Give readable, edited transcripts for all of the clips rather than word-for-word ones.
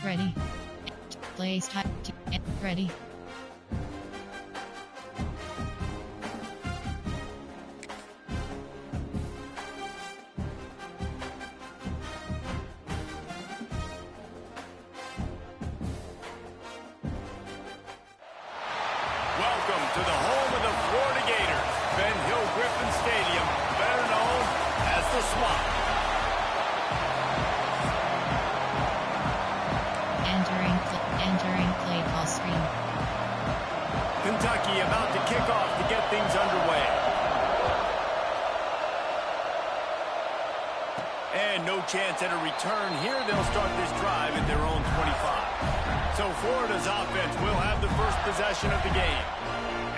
Ready. Place time. Ready. Welcome to the home of the Florida Gators, Ben Hill Griffin Stadium, better known as the Swamp. Entering play call screen. Kentucky about to kick off to get things underway. And no chance at a return here. They'll start this drive at their own 25. So Florida's offense will have the first possession of the game.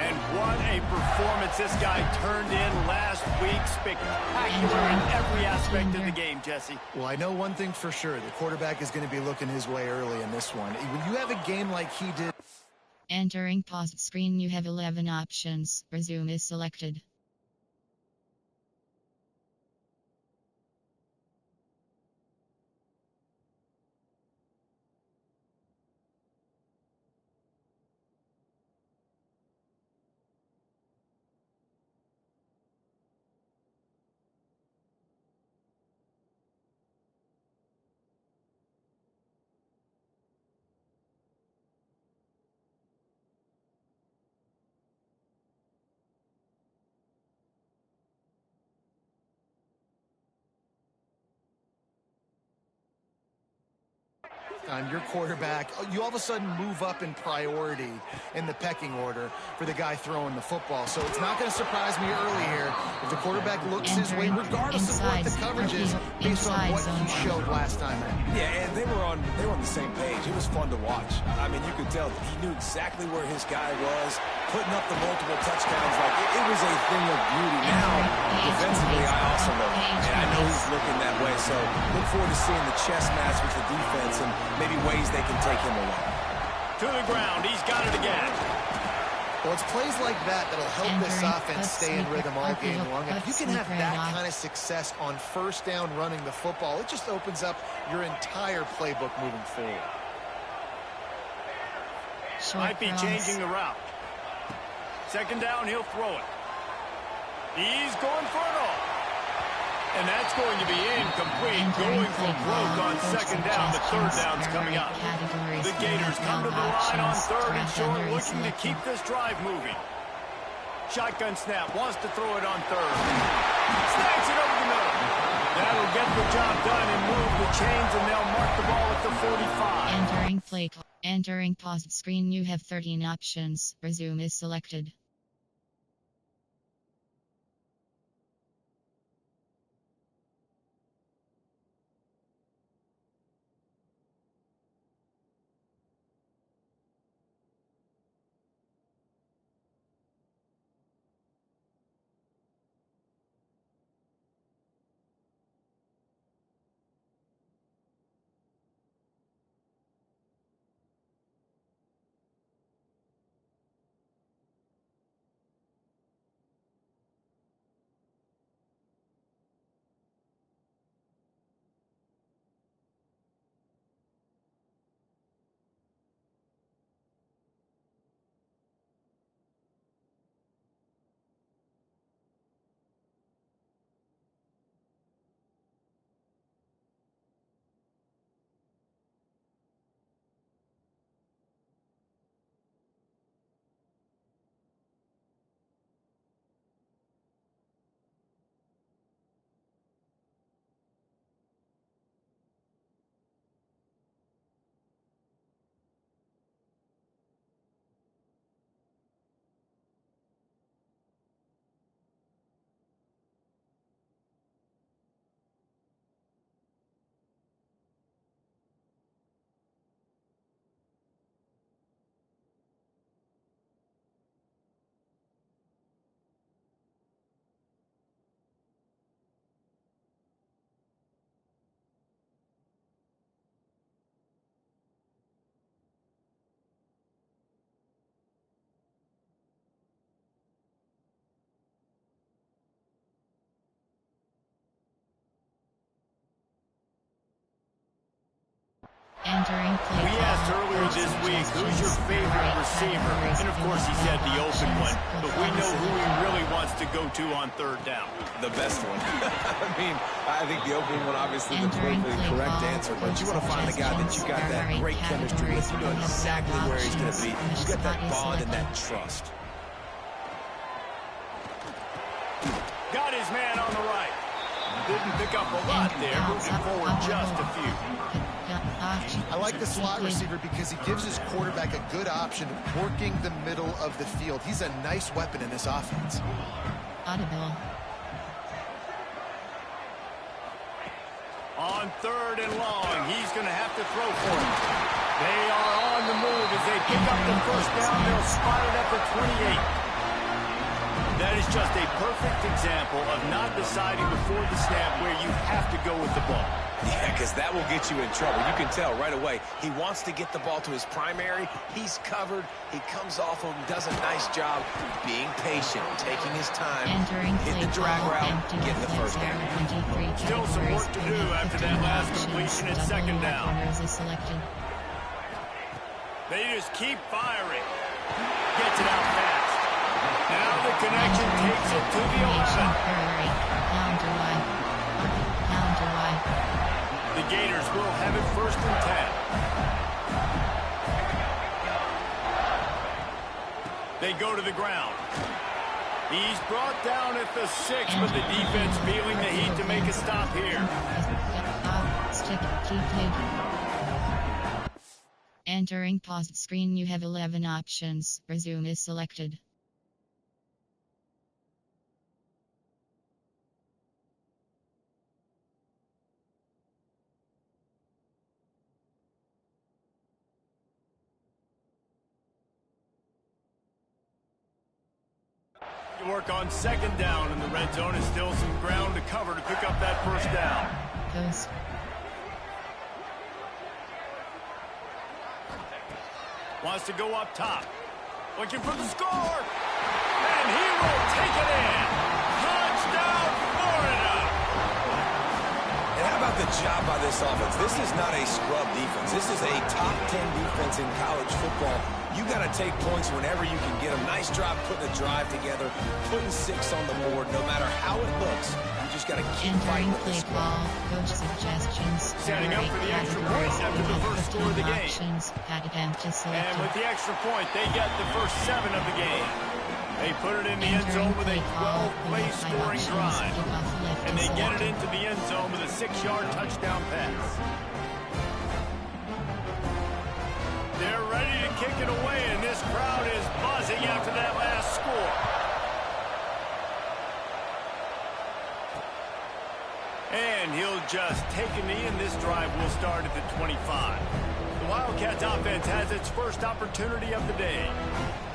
And what a performance this guy turned in last week. Spectacular in every aspect of the game, Jesse. Well, I know one thing for sure. The quarterback is going to be looking his way early in this one. When you have a game like he did... Entering pause screen, you have 11 options. Resume is selected. Your quarterback, you all of a sudden move up in priority in the pecking order for the guy throwing the football. So it's not going to surprise me early here if the quarterback looks his way, regardless of what the coverage is, based on what he showed last time. Yeah, and they were on the same page. It was fun to watch. I mean, you could tell he knew exactly where his guy was, putting up the multiple touchdowns. Like it was a thing of beauty. Now, defensively, I also know, and I know he's looking that way. So look forward to seeing the chess match with the defense and maybe ways they can take him away. To the ground, he's got it again. Well, it's plays like that that'll help this offense stay in rhythm all game long. And if you can have that kind of success on first down running the football, it just opens up your entire playbook moving forward. Might be changing the route. Second down, he'll throw it. He's going for it all. And that's going to be incomplete. Going for broke on second down. The third down's coming up. The Gators come to the line on third and short, looking to keep this drive moving. Shotgun snap, wants to throw it on third. Snags it over the middle. That'll get the job done and move the chains, and they'll mark the ball at the 45. Entering pause screen, you have 13 options. Resume is selected. Entering play We asked call. earlier Coach this week, who's your suggestions. favorite Great receiver? categories And of for course he said the open options. one. But we know who he Performance. really wants to go to on third down. The best one. I mean, I think the opening one, obviously, the Entering politically play correct call. answer, but you want to Coach find the guy that you got that suggestions. great chemistry with. You know Categories for exactly where he's going to be. options. You got that Spot is bond and that selected. trust. Got his man on the right. Didn't pick up a lot there, moving forward just a few. I like the slot receiver because he gives his quarterback a good option working the middle of the field. He's a nice weapon in this offense. Audible. On third and long, he's going to have to throw for it. They are on the move as they pick up the first down. They'll spot it at the 28. That is just a perfect example of not deciding before the snap where you have to go with the ball. Yeah, because that will get you in trouble. You can tell right away. He wants to get the ball to his primary. He's covered. He comes off him, does a nice job being patient, taking his time, Entering hitting play the drag call. route, Empty getting the first down. 23 Still some work to do after that last completion at second down. Selected. They just keep firing. Gets it out fast. Now the connection takes it to the 11. Hurry. Down to wide. Down to wide. The Gators will have it first and 10. They go to the ground. He's brought down at the 6, but the defense feeling the heat to make a stop here. Stick. Keep pig. Entering paused screen. You have 11 options. Resume is selected. Work on second down in the red zone is still some ground to cover to pick up that first down. Post. Wants to go up top. Looking for the score. And he will take it in. Touchdown, Florida. And how about the job by this offense? This is not a scrub defense. This is a top 10 defense in college football. You got to take points whenever you can get them. Nice job putting a drive together, putting 6 on the board. No matter how it looks, you just got to keep fighting Entering with play this. call. Coach suggestions. Setting up for the extra point after the first score of the game. Options. Pat attempt is And selected. with the extra point, they get the first 7 of the game. They put it in the end zone with a 12-play scoring drive. And they get it into the end zone with a 6-yard touchdown pass. They're ready to kick it away, and this crowd is buzzing after that last score. And he'll just take a knee, and this drive will start at the 25. The Wildcats offense has its first opportunity of the day.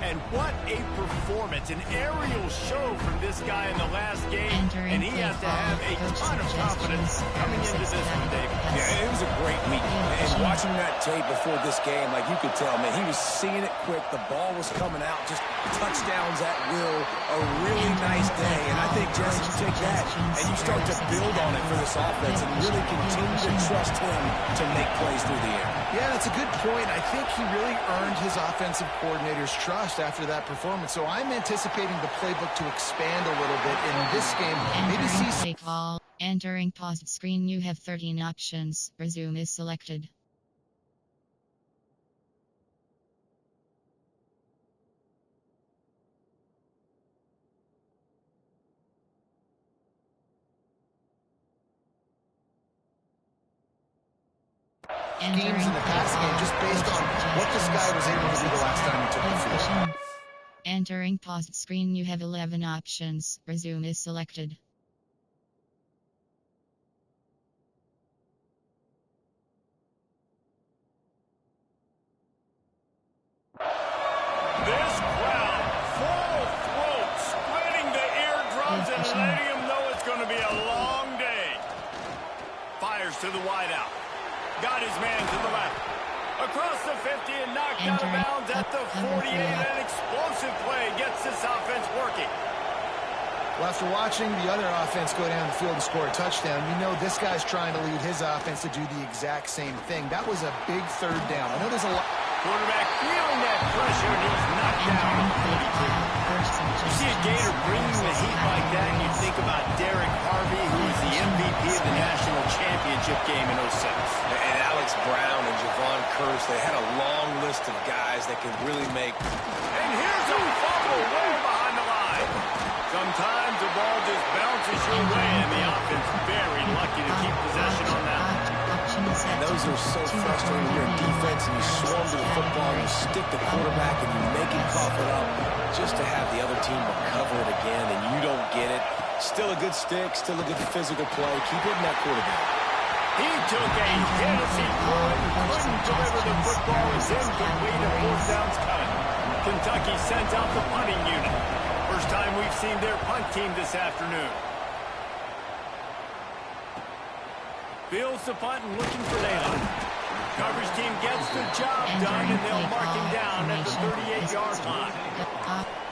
And what a performance, an aerial show from this guy in the last game. And he has to have a ton of confidence coming into this one, David. Yeah, it was a great week. And watching that tape before this game, like you could tell, man, he was seeing it quick. The ball was coming out, just touchdowns at will. A really nice day. And I think, Jesse, you take that and you start to build on it for this offense and really continue to trust him to make plays through the air. Yeah, that's a good point. I think he really earned his offensive coordinator's trust after that performance. So I'm anticipating the playbook to expand a little bit in this game. Maybe see some... Play call. Entering paused screen. You have 13 options. Resume is selected. schemes in the pass game just based on what this guy was able to do the last time he took the field. Entering paused screen. You have 11 options. Resume is selected. This crowd, full throat, splitting the eardrums and letting them know it's going to be a long day. Fires to the wideout. Got his man to the left. Across the 50 and knocked out of bounds at the 48. An explosive play gets this offense working. Well, after watching the other offense go down the field and score a touchdown, you know this guy's trying to lead his offense to do the exact same thing. That was a big third down. I know there's a lot. Quarterback feeling that pressure, and he's knocked down on 42. You see a Gator bringing the heat like that, and you think about Derek Harvey, who was the MVP of the national championship game in 06. And Alex Brown and Javon Curse, they had a long list of guys that could really make. And here's a fumble way behind the line. Sometimes the ball just bounces your way, and the offense very lucky to keep possession on that. And those are so frustrating. You're a defense, and you swarm to the football, you stick the quarterback, and you make him cough it up just to have the other team recover it again, and you don't get it. Still a good stick, still a good physical play. Keep hitting that quarterback. He took a hit as he threw it and couldn't deliver the football. It's incomplete, and fourth down's coming. Kentucky sends out the punting unit. First time we've seen their punt team this afternoon. Fields the punt and looking for daylight. Coverage team gets the job done, and they'll mark him down at the 38-yard line.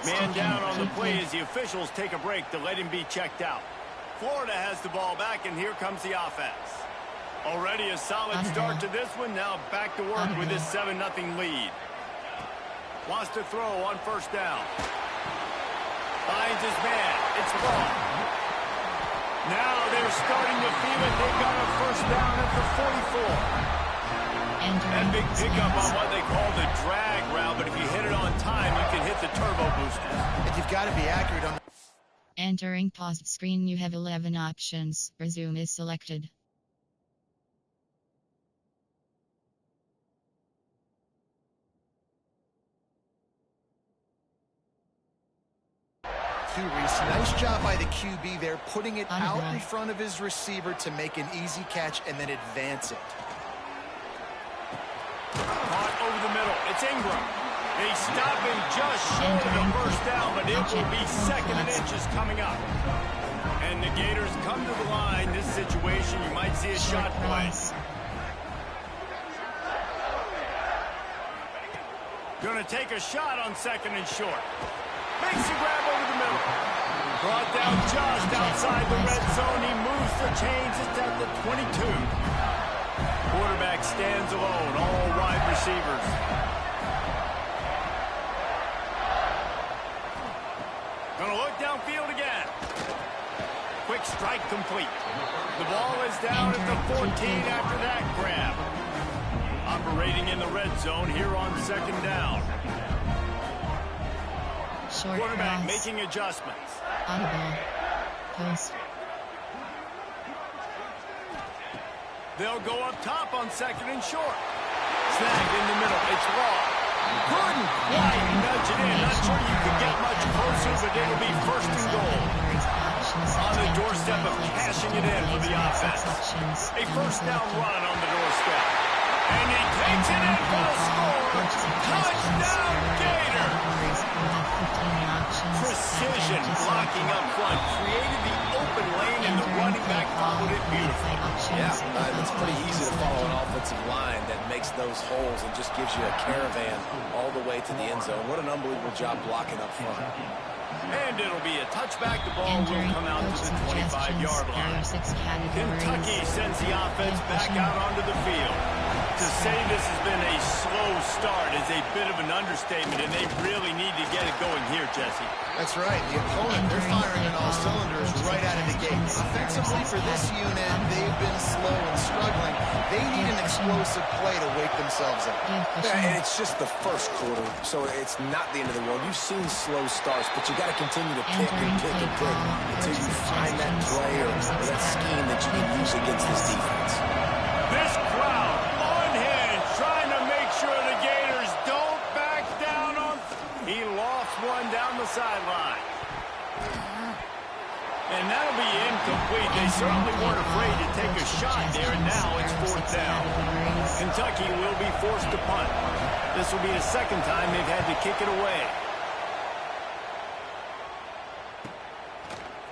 Man down on the play as the officials take a break to let him be checked out. Florida has the ball back, and here comes the offense. Already a solid start to this one. Now back to work with this 7-0 lead. Wants to throw on first down. Finds his man. It's ball. Now they're starting to feel it. They got a first down at the 44. That big pickup on what they call the drag route, but if you hit it on time, you can hit the turbo booster. And you've got to be accurate on. Entering paused screen, you have 11 options. Resume is selected. Reese, nice job by the QB there, putting it out in front of his receiver to make an easy catch and then advance it. Caught over the middle. It's Ingram. They stop him just short of the first down, but it will be second and inches coming up. And the Gators come to the line. This situation, you might see a shot play. Going to take a shot on second and short. Makes a grab over the middle. Brought down just outside the red zone. He moves the chains. It's at the 22. Quarterback stands alone. All wide receivers. Gonna look downfield again. Quick strike complete. The ball is down at the 14 after that grab. Operating in the red zone here on second down. Short quarterback cross. making adjustments. Audible. Post. They'll go up top on second and short. Snagged in the middle. It's Law. Couldn't quite nudge it in. Not sure you could get much closer, but it'll be first and goal. On the doorstep of cashing it in for the offense. A first down run on the doorstep. And he takes it in for the score. Touchdown, Gator! Precision blocking up front. Created the open lane, and the running back followed it beautifully. Yeah, it's pretty easy to follow an offensive line that makes those holes and just gives you a caravan all the way to the end zone. What an unbelievable job blocking up front. And it'll be a touchback. The ball will come out to the 25-yard line. Kentucky sends the offense back out onto the field. To say this has been a slow start is a bit of an understatement, and they really need to get it going here, Jesse. That's right. The opponent, they're firing on all cylinders right out of the gate. Offensively for this unit, they've been slow and struggling. They need an explosive play to wake themselves up. Yeah, and it's just the first quarter, so it's not the end of the world. You've seen slow starts, but you got to continue to pick and pick and pick until you find that play or that scheme that you can use against this defense. This crowd unhinged, trying to make sure the Gators don't back down on. He lost one down the sideline. And that'll be incomplete. They certainly weren't afraid to take a shot there, and now it's fourth down. Kentucky will be forced to punt. This will be the second time they've had to kick it away.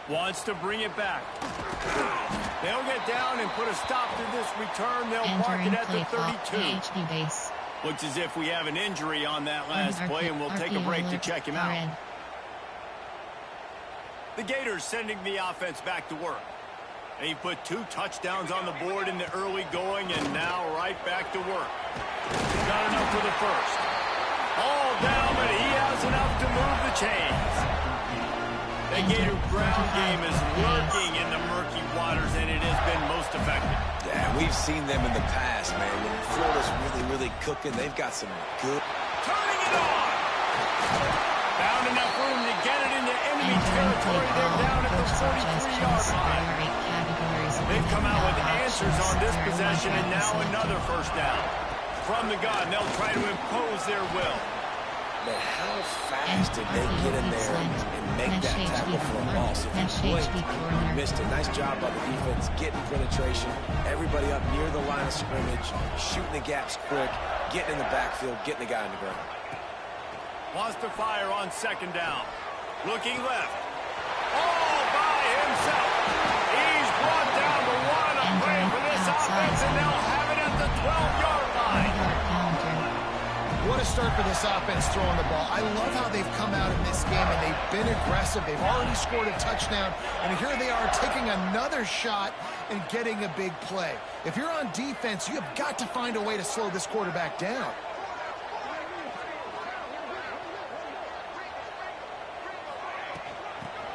Wants to bring it back. They'll get down and put a stop to this return. They'll mark it at the 32. Looks as if we have an injury on that last play, and we'll take a break to check him out. The Gators sending the offense back to work. They put 2 touchdowns on the board in the early going, and now right back to work. Got enough for the first. All down, but he has enough to move the chains. The Gator ground game is lurking in the murky waters, and it has been most effective. Yeah, we've seen them in the past, man. When Florida's really, really cooking, they've got some good... Turning it on! Found enough room to get it into enemy territory. They're down at the 43-yard line. They've come out with answers on this possession, and now another first down. From the gun, they'll try to impose their will. Man, how fast did they get in there and make that tackle for a loss? If you blink, you missed it. Nice job by the defense, getting penetration. Everybody up near the line of scrimmage, shooting the gaps quick, getting in the backfield, getting the guy on the ground. Wants to fire on second down. Looking left. All by himself. He's brought down the one to play for this offense, and they'll have it at the 12-yard line. What a start for this offense throwing the ball. I love how they've come out in this game, and they've been aggressive. They've already scored a touchdown, and here they are taking another shot and getting a big play. If you're on defense, you have got to find a way to slow this quarterback down.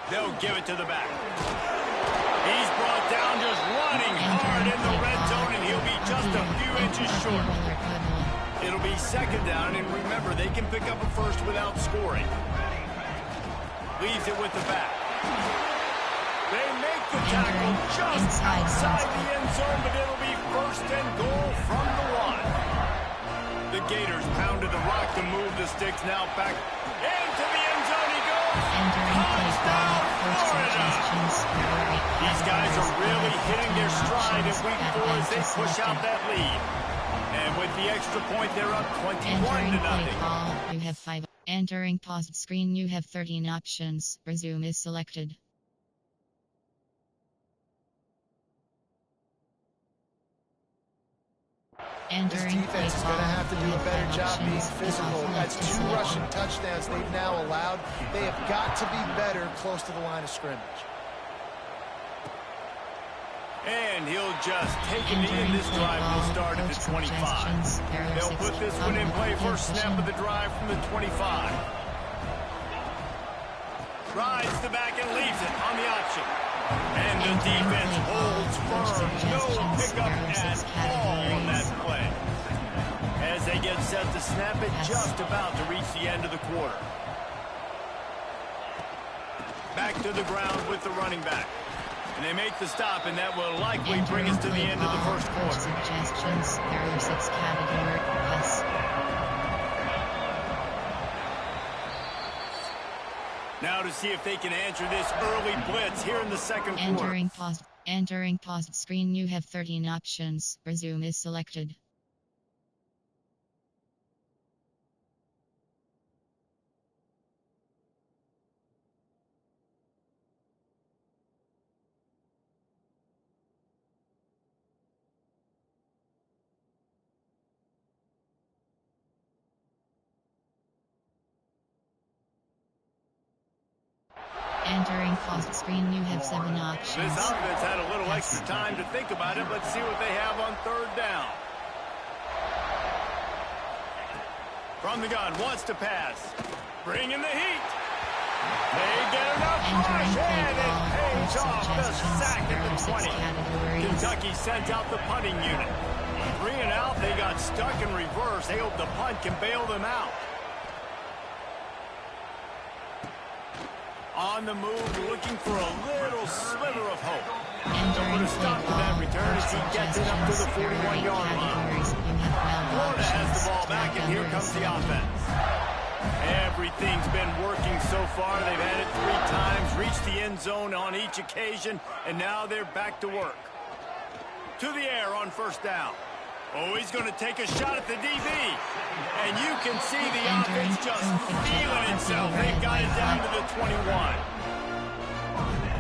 They'll give it to the back. He's brought down just running hard in the red zone, and he'll be just a few inches short. It'll be second down, and remember, they can pick up a first without scoring. Leaves it with the back. They make the tackle just outside the end zone, but it'll be first and goal from the 1. The Gators pounded the rock to move the sticks. Now back into the end zone he goes. Touchdown, Florida! These guys are really hitting their stride in week 4 as they push out that lead. And with the extra point, they're up 21-0. You have 5. Entering paused screen, you have 13 options. Resume is selected. This defense is going to have to do a better job being physical. That's 2 rushing touchdowns they've now allowed. They have got to be better close to the line of scrimmage. And he'll just take a knee, and this drive will start at the 25. They'll put this one in play. First snap of the drive from the 25. Rides the back and leaves it on the option. And the defense holds firm. No pickup at all on that play. As they get set to snap it, just about to reach the end of the quarter. Back to the ground with the running back. And they make the stop, and that will likely bring us to the end of the first quarter. Suggestions, there are 6 category plus. Now to see if they can answer this early blitz here in the second quarter. Entering paused screen, you have 13 options. Resume is selected. Entering paused screen, you have 7 options. This offense had a little extra time to think about it. Let's see what they have on third down. From the gun, wants to pass. Bringing the heat. They get enough rush, and it pays off the sack at the 20. Kentucky sends out the punting unit. 3 and out, they got stuck in reverse. They hope the punt can bail them out. On the move, looking for a little sliver of hope. They'll put a stop to that return as he gets it up to the 41-yard line. Florida has the ball back, and here comes the offense. Everything's been working so far. They've had it 3 times, reached the end zone on each occasion, and now they're back to work. To the air on first down. Oh, he's going to take a shot at the DB. And you can see the offense just feeling itself. They've got it down to the 21.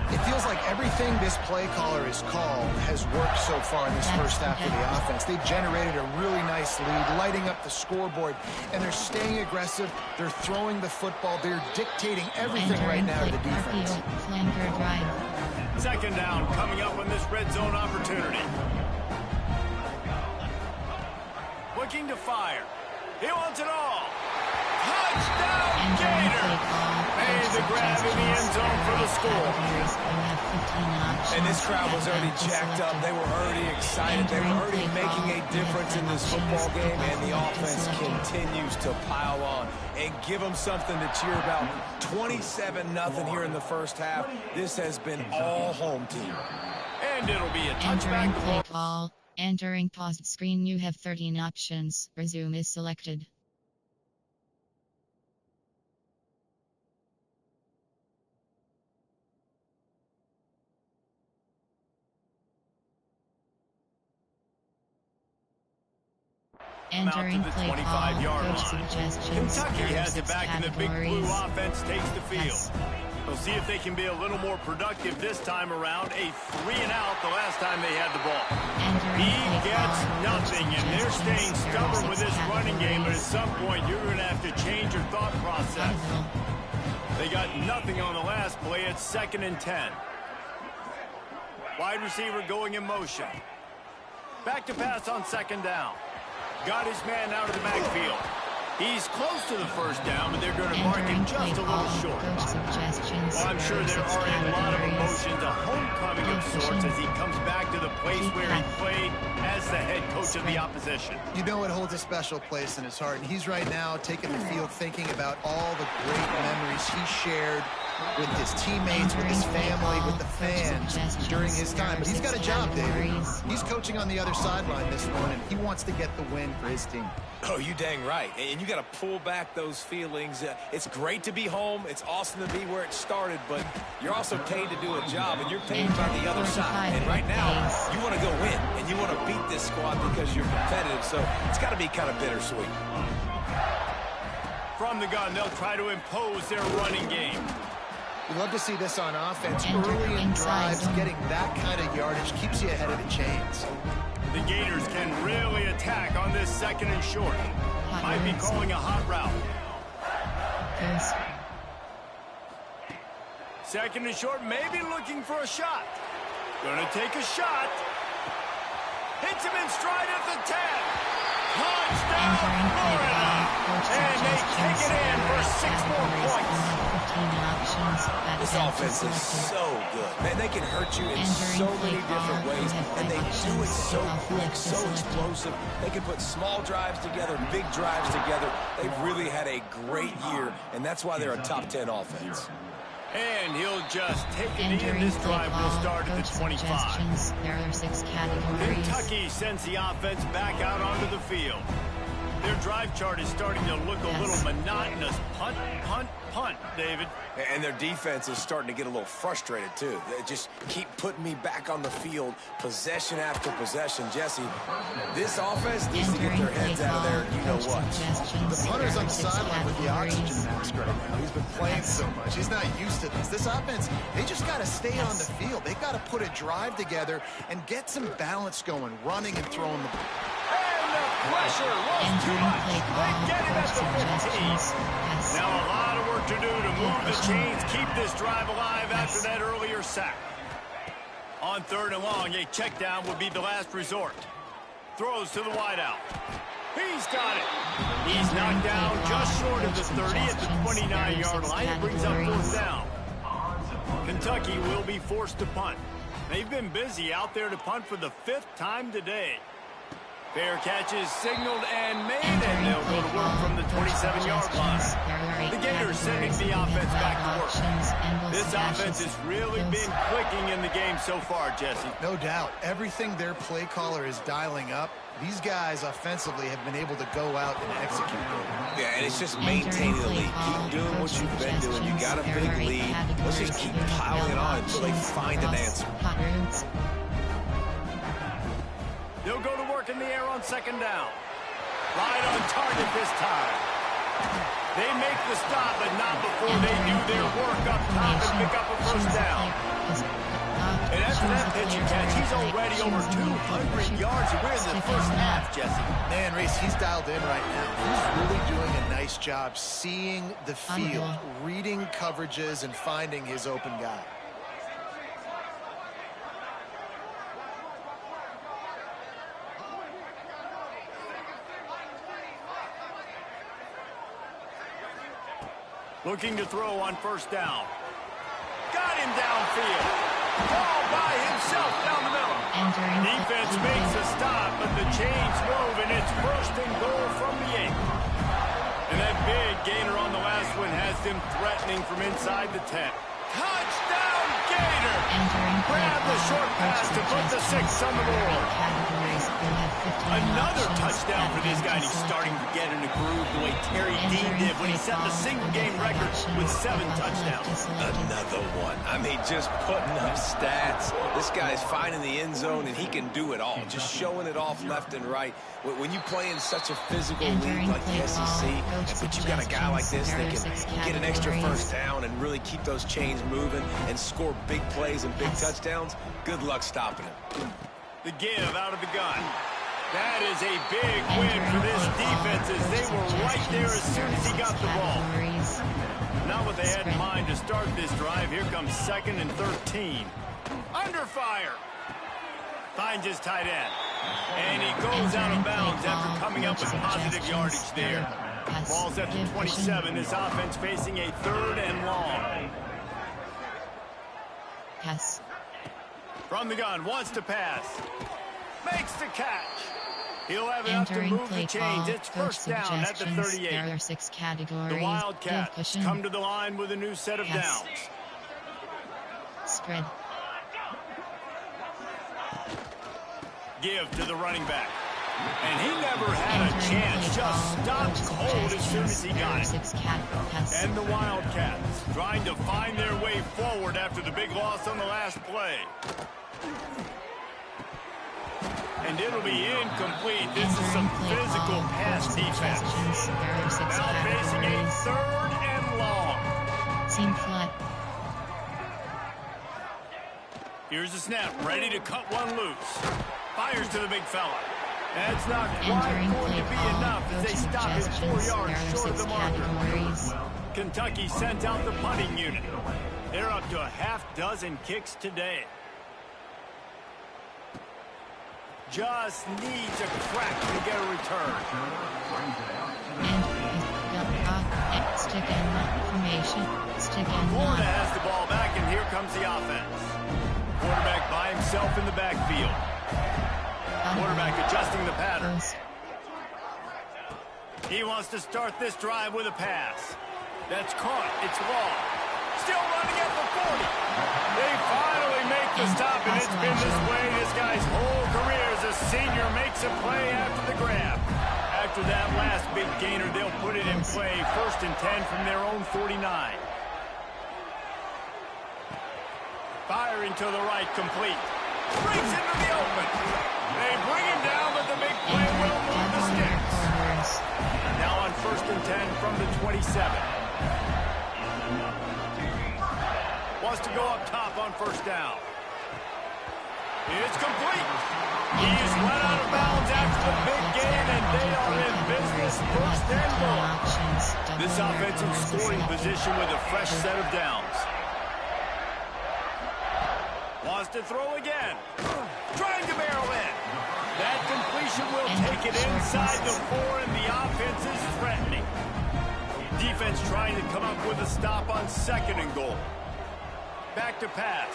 It feels like everything this play caller has called has worked so far in this first half of the offense. They've generated a really nice lead, lighting up the scoreboard, and they're staying aggressive. They're throwing the football. They're dictating everything right now to the defense. Flanker drive. Second down coming up on this red zone opportunity. Looking to fire. He wants it all. Touchdown, Gator! Made the grab in the end zone for the score. And this crowd was already jacked up. They were already excited. They were already making a difference in this football game, and the offense continues to pile on and give them something to cheer about. 27-0 here in the first half. This has been all home team. And it'll be a Entering touchback play call. Entering paused screen, you have 13 options. Resume is selected. Entering to the play 25-yard call. line. Suggestions. Kentucky has it back, and the big blue offense takes the field. Yes. We'll see if they can be a little more productive this time around. A 3-and-out the last time they had the ball. He gets nothing, and they're staying stubborn with this running game, but at some point you're going to have to change your thought process. They got nothing on the last play. It's 2nd and 10. Wide receiver going in motion. Back to pass on 2nd down. Got his man out of the backfield. He's close to the first down, but they're going to mark him just a little short. Well, I'm sure there are a lot of emotions, a homecoming of sorts as he comes back to the place where he played as the head coach of the opposition. You know it holds a special place in his heart, and he's right now taking the field thinking about all the great memories he shared with his teammates, with his family, with the fans during his time. But he's got a job, David. He's coaching on the other sideline this morning. He wants to get the win for his team. Oh, you dang right. And you got to pull back those feelings. It's great to be home. It's awesome to be where it started, but you're also paid to do a job, and you're paid by the other side. And right now, you want to go win, and you want to beat this squad because you're competitive, so it's got to be kind of bittersweet. From the gun, they'll try to impose their running game. We love to see this on offense. Early in drives, getting that kind of yardage keeps you ahead of the chains. The Gators can really attack on this 2nd and short. Might be calling a hot route. 2nd and short, maybe looking for a shot. Gonna take a shot. Hits him in stride at the 10. Touchdown, Florida! And they kick it in for 6 more points. This offense is so good. Man, they can hurt you in so many different ways, and they do it so quick, so explosive. They can put small drives together, big drives together. They've really had a great year, and that's why they're a top 10 offense. And he'll just take it in. This drive will start at the 25. There are 6 categories. Kentucky sends the offense back out onto the field. Their drive chart is starting to look a little monotonous. Punt, punt, punt, David. And their defense is starting to get a little frustrated, too. They just keep putting me back on the field, possession after possession. Jesse, this offense needs to get their heads out of there, you know what. The punter's on the sideline with the oxygen mask right now. He's been playing so much. He's not used to this. This offense, they just got to stay on the field. They've got to put a drive together and get some balance going, running and throwing the ball. Pressure was too much. They get him at the 15. Now a lot of work to do to move the chains, keep this drive alive after that earlier sack. On 3rd and long, a check down would be the last resort. Throws to the wideout. He's got it. He's knocked down just short of the 30 at the 29-yard line. It brings up 4th down. Kentucky will be forced to punt. They've been busy out there to punt for the 5th time today. Fair catch is signaled and made, and they'll go to work from the 27-yard line. The Gators sending the offense back to work. This offense has really been clicking in the game so far, Jesse. No doubt. Everything their play caller is dialing up, these guys offensively have been able to go out and execute. Yeah, and it's just maintaining the lead. Keep doing what you've been doing. You got a big lead. Let's just keep piling on until they find an answer. They'll go to work in the air on 2nd down. Right on target this time. They make the stop, but not before they do their work up top and pick up a first down. And after that pitch and catch, he's already over 200 yards. And we're in the first half, Jesse. Man, Reese, he's dialed in right now. He's really doing a nice job seeing the field, reading coverages, and finding his open guy. Looking to throw on first down. Got him downfield. Ball by himself down the middle. Defense makes a stop, but the chains move, and it's first and goal from the 8. And that big gainer on the last one has them threatening from inside the 10. Touchdown, Gator! Grab the short pass to put the 6 on the board. Another touchdown for this guy. He's starting to get in a groove the way Terry Dean did when he set the single-game record with 7 touchdowns. Another one. I mean, just putting up stats. This guy's finding the end zone, and he can do it all. Just showing it off left and right. When you play in such a physical league like the SEC, but you got a guy like this that can get an extra first down and really keep those chains moving and score big plays and big touchdowns, good luck stopping him. The give out of the gun. That is a big win for this defense as they were right there as soon as he got the ball. Not what they had in mind to start this drive. Here comes 2nd and 13. Under fire. Finds his tight end. And he goes out of bounds after coming up with positive yardage there. Ball's at the 27. This offense facing a 3rd and long. Pass. From the gun, wants to pass. Makes the catch. He'll have enough to move the chains. It's first down at the 38. There are 6 categories. The Wildcats come to the line with a new set of downs. Spread. Give to the running back. And he never had a chance. Just stopped cold as soon as he got it. And the Wildcats trying to find their way forward after the big loss on the last play. And it'll be incomplete. This is some physical pass defense. Now facing a 3rd and long. Seam flat. Here's the snap, ready to cut one loose. Fires to the big fella. That's not quite going to be enough as they stop him 4 yards short of the marker. Kentucky sent out the punting unit. They're up to a half-dozen kicks today. Just needs a crack to get a return. And stick in formation. Stick in. Florida has the ball back, and here comes the offense. Quarterback by himself in the backfield. Quarterback adjusting the pattern. He wants to start this drive with a pass. That's caught. It's long. Still running at the 40. They finally make the stop, and it's been this way this guy's whole career as a senior makes a play after the grab. After that last big gainer, they'll put it in play. 1st and 10 from their own 49. Firing to the right, complete. Brings into the open. They bring him down, but the big play will move the sticks. Now on 1st and 10 from the 27. Wants to go up top on first down. It's complete. He's run out of bounds after the big gain, and they are in business 1st and goal. This offense in scoring position with a fresh set of downs. Wants to throw again. Trying to barrel in. That completion will take it inside the 4, and the offense is threatening. Defense trying to come up with a stop on 2nd and goal. Back to pass.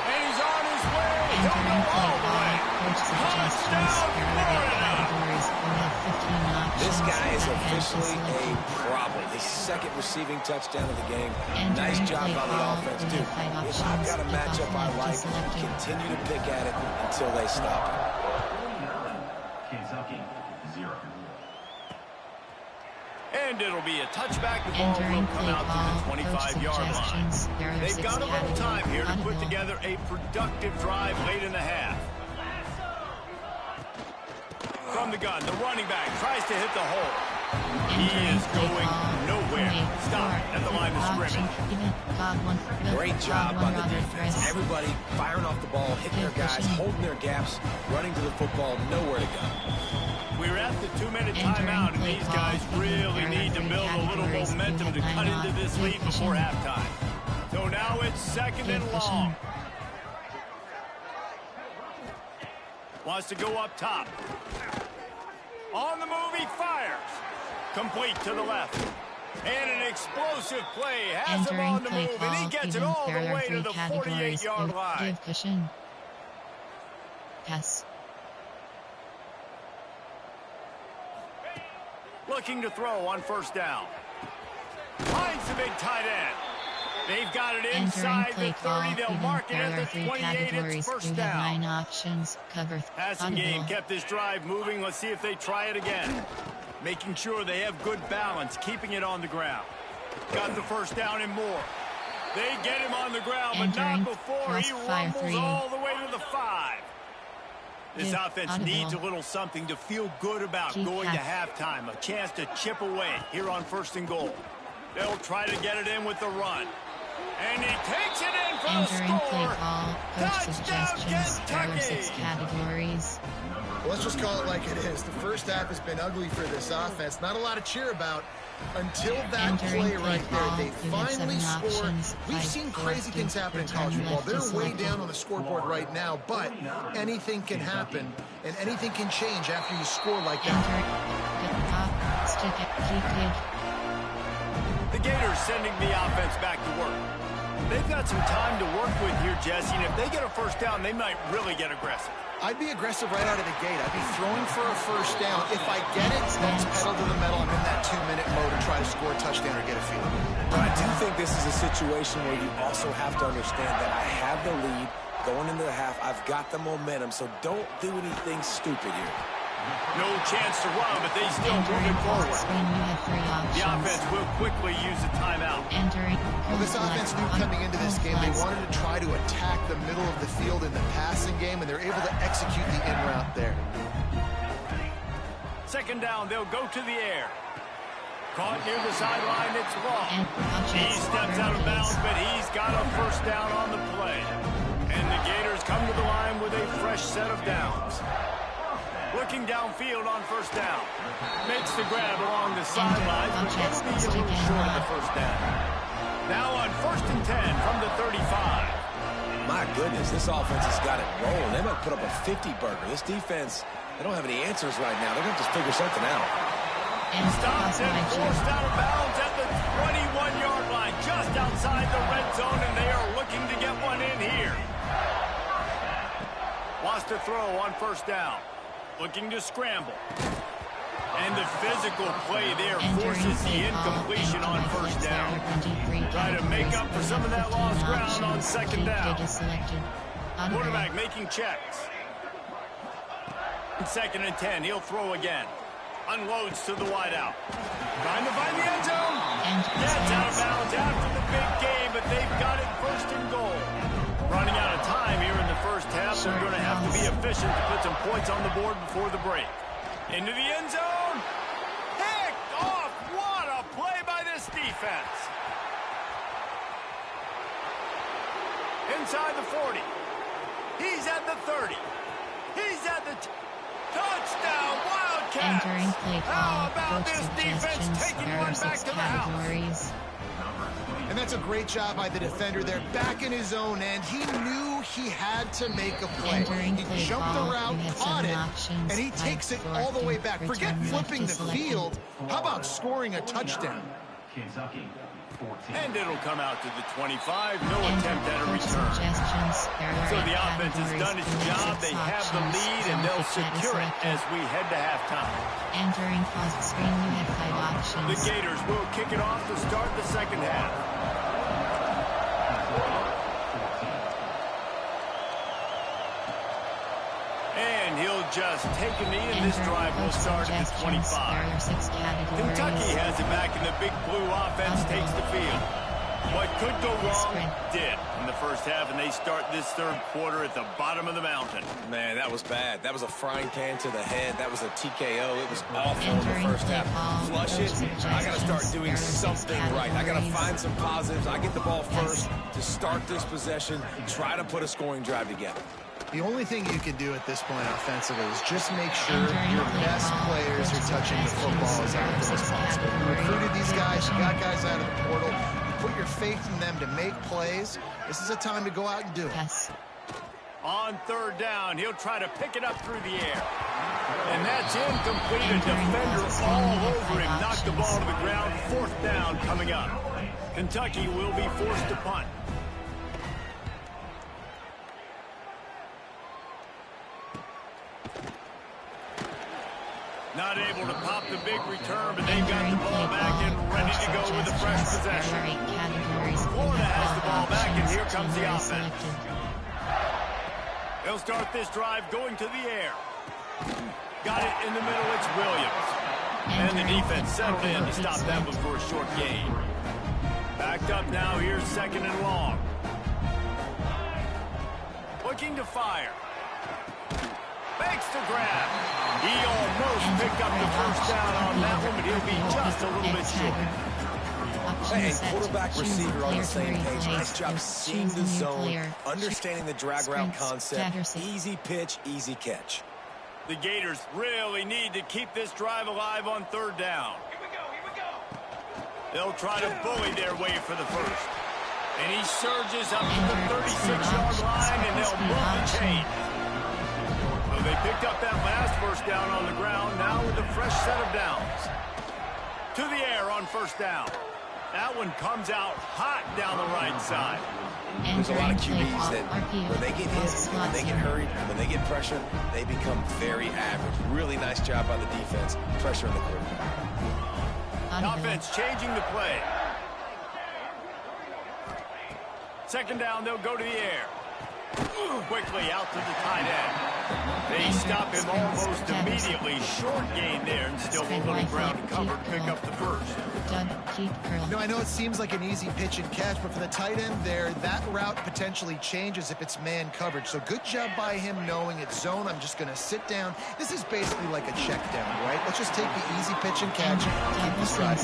And he's on his way. He'll go all the way. Touchdown, Florida. This guy is officially a problem. His 2nd receiving touchdown of the game. Nice job by the offense, too. I've got a matchup I like. Continue to pick at it until they stop it. Kentucky, 0. And it'll be a touchback. The ball will come out to the 25-yard line. They've got a little time here to put together a productive drive late in the half. From the gun, the running back tries to hit the hole. He is going nowhere. Stop at the line of scrimmage. Great job by the defense. Everybody firing off the ball, hitting their guys, holding their gaps, running to the football, nowhere to go. We're at the 2-minute timeout, and these guys really need to build a little momentum to cut into this lead before halftime. So now it's second and long. Wants to go up top. On the move, he fires. Complete to the left. And an explosive play has him on the move, and he gets it all the way to the 48-yard line. Give cushion. Pass. Looking to throw on first down. Finds the big tight end. They've got it inside the 30. They'll mark it at the 28. It's first down. 9 options. Cover. Passing game kept this drive moving. Let's see if they try it again. Making sure they have good balance, keeping it on the ground. Got the first down and more. They get him on the ground, but not before he rumbles all the way to the 5. This offense needs a little something to feel good about going to halftime. A chance to chip away here on first and goal. They'll try to get it in with the run. And he takes it in for the score. Touchdown, Kentucky! Categories. Let's just call it like it is. The first half has been ugly for this offense. Not a lot to cheer about until that play right there. They finally score. We've seen crazy things happen in college football. They're way down on the scoreboard right now, but anything can happen, and anything can change after you score like that. The Gators sending the offense back to work. They've got some time to work with here, Jesse, and if they get a first down, they might really get aggressive. I'd be aggressive right out of the gate. I'd be throwing for a first down. If I get it, that's pedal to the metal. I'm in that 2-minute mode and try to score a touchdown or get a field. But I do think this is a situation where you also have to understand that I have the lead going into the half. I've got the momentum, so don't do anything stupid here. No chance to run, but they still move it forward. The offense will quickly use a timeout. Well, this offense knew coming into this game they wanted to try to attack the middle of the field in the passing game, and they're able to execute the in route there. Second down, they'll go to the air. Caught near the sideline, it's long. He steps out of bounds, but he's got a first down on the play. And the Gators come to the line with a fresh set of downs. Looking downfield on first down. Makes the grab along the sidelines, but it'll be a little short of the first down. Now on first and 10 from the 35. My goodness, this offense has got it rolling. They might put up a 50-burger. This defense, they don't have any answers right now. They're going to have to figure something out. Stopped and forced out of bounds at the 21-yard line, just outside the red zone, and they are looking to get one in here. Wants to throw on first down. Looking to scramble. And the physical play there forces the incompletion on first down. Try to make up for some of that lost ground on second down. Quarterback making checks. Second and 10, he'll throw again. Unloads to the wideout. Trying to find the end zone. Gets out of bounds after the big game, but they've got it first and goal. Running out of time here in the first half, so they're going to have to be efficient to put some points on the board before the break. Into the end zone. Picked off. What a play by this defense. Inside the 40. He's at the 30. He's at the touchdown. Wildcats. How about this defense taking one back to the house? And that's a great job by the defender there, back in his own end. He knew he had to make a play. He jumped the route, caught it, and he takes it all the way back. Forget flipping the field. How about scoring a touchdown? And it'll come out to the 25. No attempt at a return. So the offense has done its job. They have the lead, and they'll secure it as we head to halftime. Entering pause screen, you have 5 options. The Gators will kick it off to start the second half. And he'll just take a knee, and this drive will start at the 25. Kentucky has it back, and the big blue offense takes the field. What could go wrong did in the first half, and they start this third quarter at the bottom of the mountain. Man, that was bad. That was a frying pan to the head. That was a TKO. It was awful in the first half. Flush it. I got to start doing something right. I got to find some positives. I get the ball first to start this possession, try to put a scoring drive together. The only thing you can do at this point offensively is just make sure your best players are touching the football as often as possible. You recruited these guys, you got guys out of the portal, you put your faith in them to make plays. This is a time to go out and do it. Yes. On third down, he'll try to pick it up through the air. And that's incomplete. A defender all over him. Knocked the ball to the ground. Fourth down coming up. Kentucky will be forced to punt. Not able to pop the big return, but they've got the ball back and ready to go with a fresh possession. Florida has the ball back, and here comes the offense. They'll start this drive going to the air. Got it in the middle, it's Williams. And the defense settled in to stop that one for a short gain. Backed up now, here's second and long. Looking to fire. Makes the grab. He almost picked up the first down on that one, but he'll be just a little bit short. Hey, quarterback, receiver on the same page. Nice job seeing the zone, understanding the drag route concept. Easy pitch, easy catch. The Gators really need to keep this drive alive on third down. Here we go. They'll try to bully their way for the first. And he surges up to the 36-yard line, and they'll move the chain. So they picked up that last first down on the ground, now with a fresh set of downs. To the air on first down. That one comes out hot down the right side. There's a lot of QBs that when they get hit, when they get hurried, when they get pressure, they become very average. Really nice job by the defense, pressuring the quarterback. Offense changing the play. Second down, they'll go to the air. Quickly out to the tight end. They stop him almost immediately. Short gain there and still a little ground to cover. Pick up the first. No, I know it seems like an easy pitch and catch, but for the tight end there, that route potentially changes if it's man coverage. So good job by him knowing it's zone. I'm just going to sit down. This is basically like a check down, right? Let's just take the easy pitch and catch and keep this drive.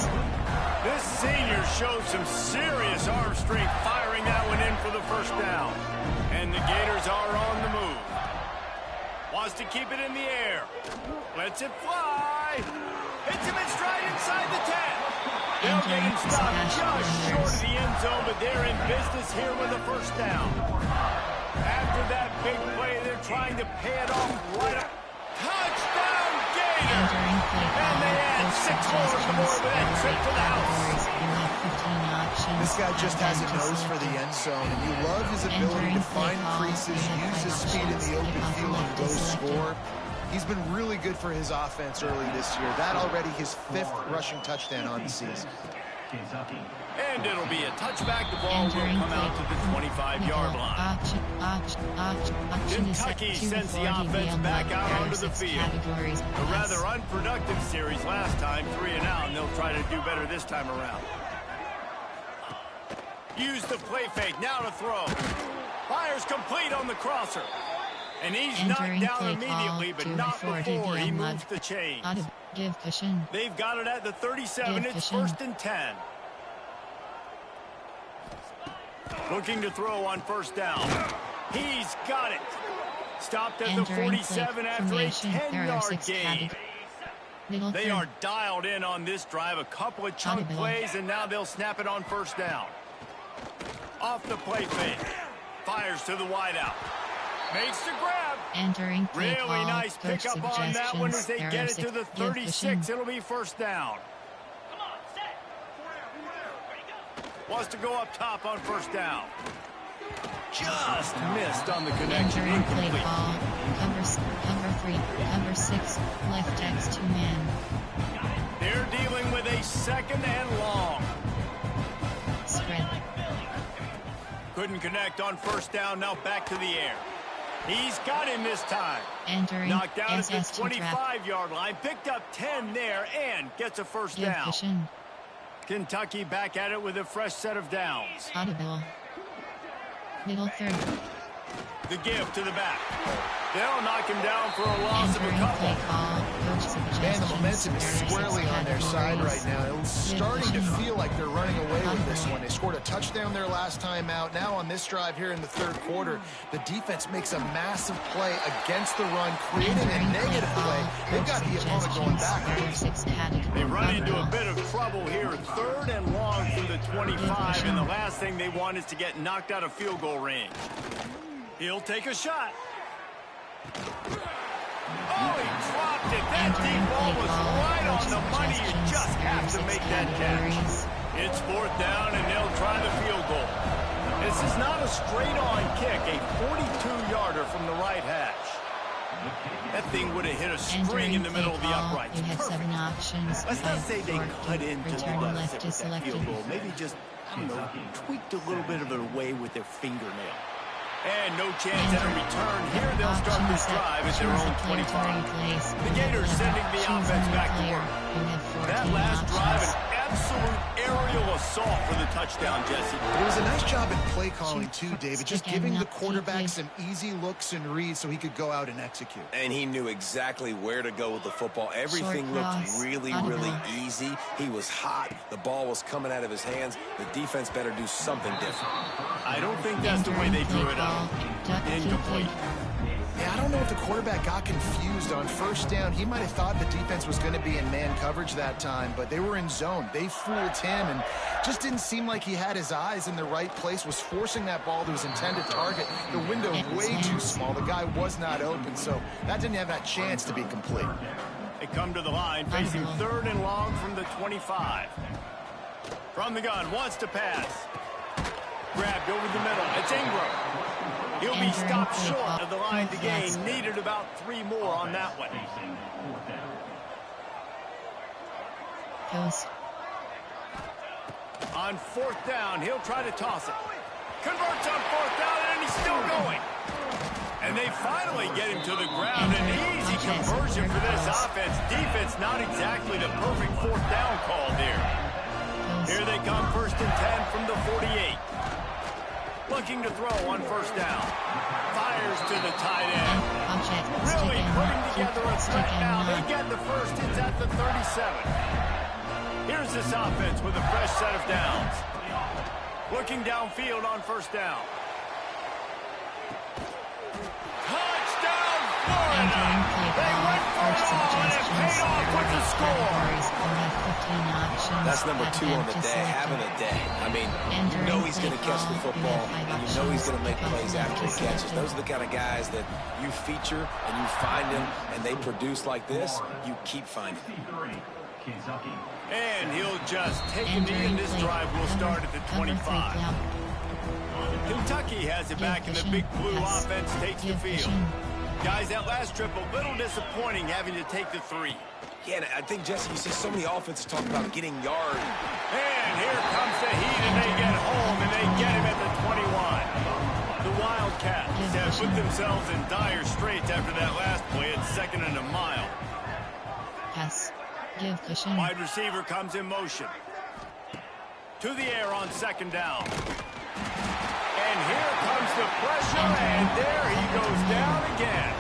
This senior shows some serious arm strength, firing that one in for the first down. And the Gators are on the move. Wants to keep it in the air. Lets it fly. Hits him in stride inside the 10. They'll get him stopped just short of the end zone, but they're in business here with a first down. After that big play, they're trying to pay it off right up. Touchdown Gators! And they add 6 more to the board with that trip to the house. This guy just has a nose for the end zone, and you love his ability to find creases, use his speed in the open field, and go score. He's been really good for his offense early this year. That already his 5th rushing touchdown on the season. And it'll be a touchback. The ball will come out to the 25-yard line. Kentucky sends the offense back out onto the field. A rather unproductive series last time, 3 and out, and they'll try to do better this time around. Use the play fake, now to throw. Fires complete on the crosser. And he's knocked down immediately, but not before he moves the chains. They've got it at the 37. It's 1st and 10. Looking to throw on first down. He's got it. Stopped at the 47 after a 10-yard gain. They are dialed in on this drive. A couple of chunk plays, and now they'll snap it on first down. Off the play fake. Fires to the wideout. Makes the grab. Really nice pickup on that one as they get it to the 36. It'll be first down. Wants to go up top on first down. Just missed on the connection. Incomplete. Cover 3, cover 6, left X 2 man. They're dealing with a second and long. Spread. Couldn't connect on first down. Now back to the air. He's got him this time. Knocked down at the 25-yard line. Picked up 10 there and gets a first down. Kentucky back at it with a fresh set of downs. Audible. Middle third. The give to the back. They'll knock him down for a loss of a couple. Man, the momentum is squarely on their side right now. It's starting to feel like they're running away with this one. They scored a touchdown their last time out. Now on this drive here in the third quarter, the defense makes a massive play against the run, creating a negative play. They've got the opponent going backwards. They run into a bit of trouble here. 3rd and long from the 25, and the last thing they want is to get knocked out of field goal range. He'll take a shot. Oh, he dropped it. That deep ball was right on the money. You just have to make that catch. It's 4th down, and they'll try the field goal. This is not a straight-on kick, a 42-yarder from the right hash. That thing would have hit a string in the middle of the uprights. You had 7 options. Let's not say they cut into Return the left to that field goal. Maybe just, I don't know, tweaked a little bit of it away with their fingernail. And no chance at a return. Here they'll start this drive at their own 25. The Gators sending the offense back to work. That last drive, an absolute aerial assault for the touchdown, Jesse. It was a nice job in play calling too, David, just giving the quarterback some easy looks and reads so he could go out and execute. And he knew exactly where to go with the football. Everything looked really easy. He was hot. The ball was coming out of his hands. The defense better do something different. I don't think that's the way they drew it up. Incomplete. Yeah, I don't know if the quarterback got confused on 1st down. He might have thought the defense was going to be in man coverage that time, but they were in zone. They fooled him and just didn't seem like he had his eyes in the right place, was forcing that ball to his intended target. The window way too small. The guy was not open, so that didn't have that chance to be complete. They come to the line, facing 3rd and long from the 25. From the gun, wants to pass. Grabbed over the middle. It's Ingram. He'll be stopped short of the line to gain. Needed about 3 more on that one. On 4th down, he'll try to toss it. Converts on 4th down, and he's still going. And they finally get him to the ground. An easy conversion for this offense. Defense, not exactly the perfect 4th down call there. Here they come, 1st and 10 from the 48. Looking to throw on 1st down. Fires to the tight end. Really putting together a threat now. They get the first. It's at the 37. Here's this offense with a fresh set of downs. Looking downfield on 1st down. Touchdown, Florida! They went for it all, and it paid off with the score. That's number 2 on the day, having a day. I mean, you know he's going to catch the football, and you know he's going to make plays after he catches. Those are the kind of guys that you feature, and you find them, and they produce like this, you keep finding them. And he'll just take a knee, and this drive will start at the 25. Kentucky has it back, and the Big Blue offense takes the field. Guys, that last trip, a little disappointing having to take the 3. Yeah, I think, Jesse, you see so many offenses talk about getting yards. And here comes the heat, and they get home, and they get him at the 21. The Wildcats have put themselves in dire straits after that last play at 2nd and a mile. Pass. Give cushion. Wide receiver comes in motion. To the air on 2nd down. And here comes the pressure, and there he goes down again.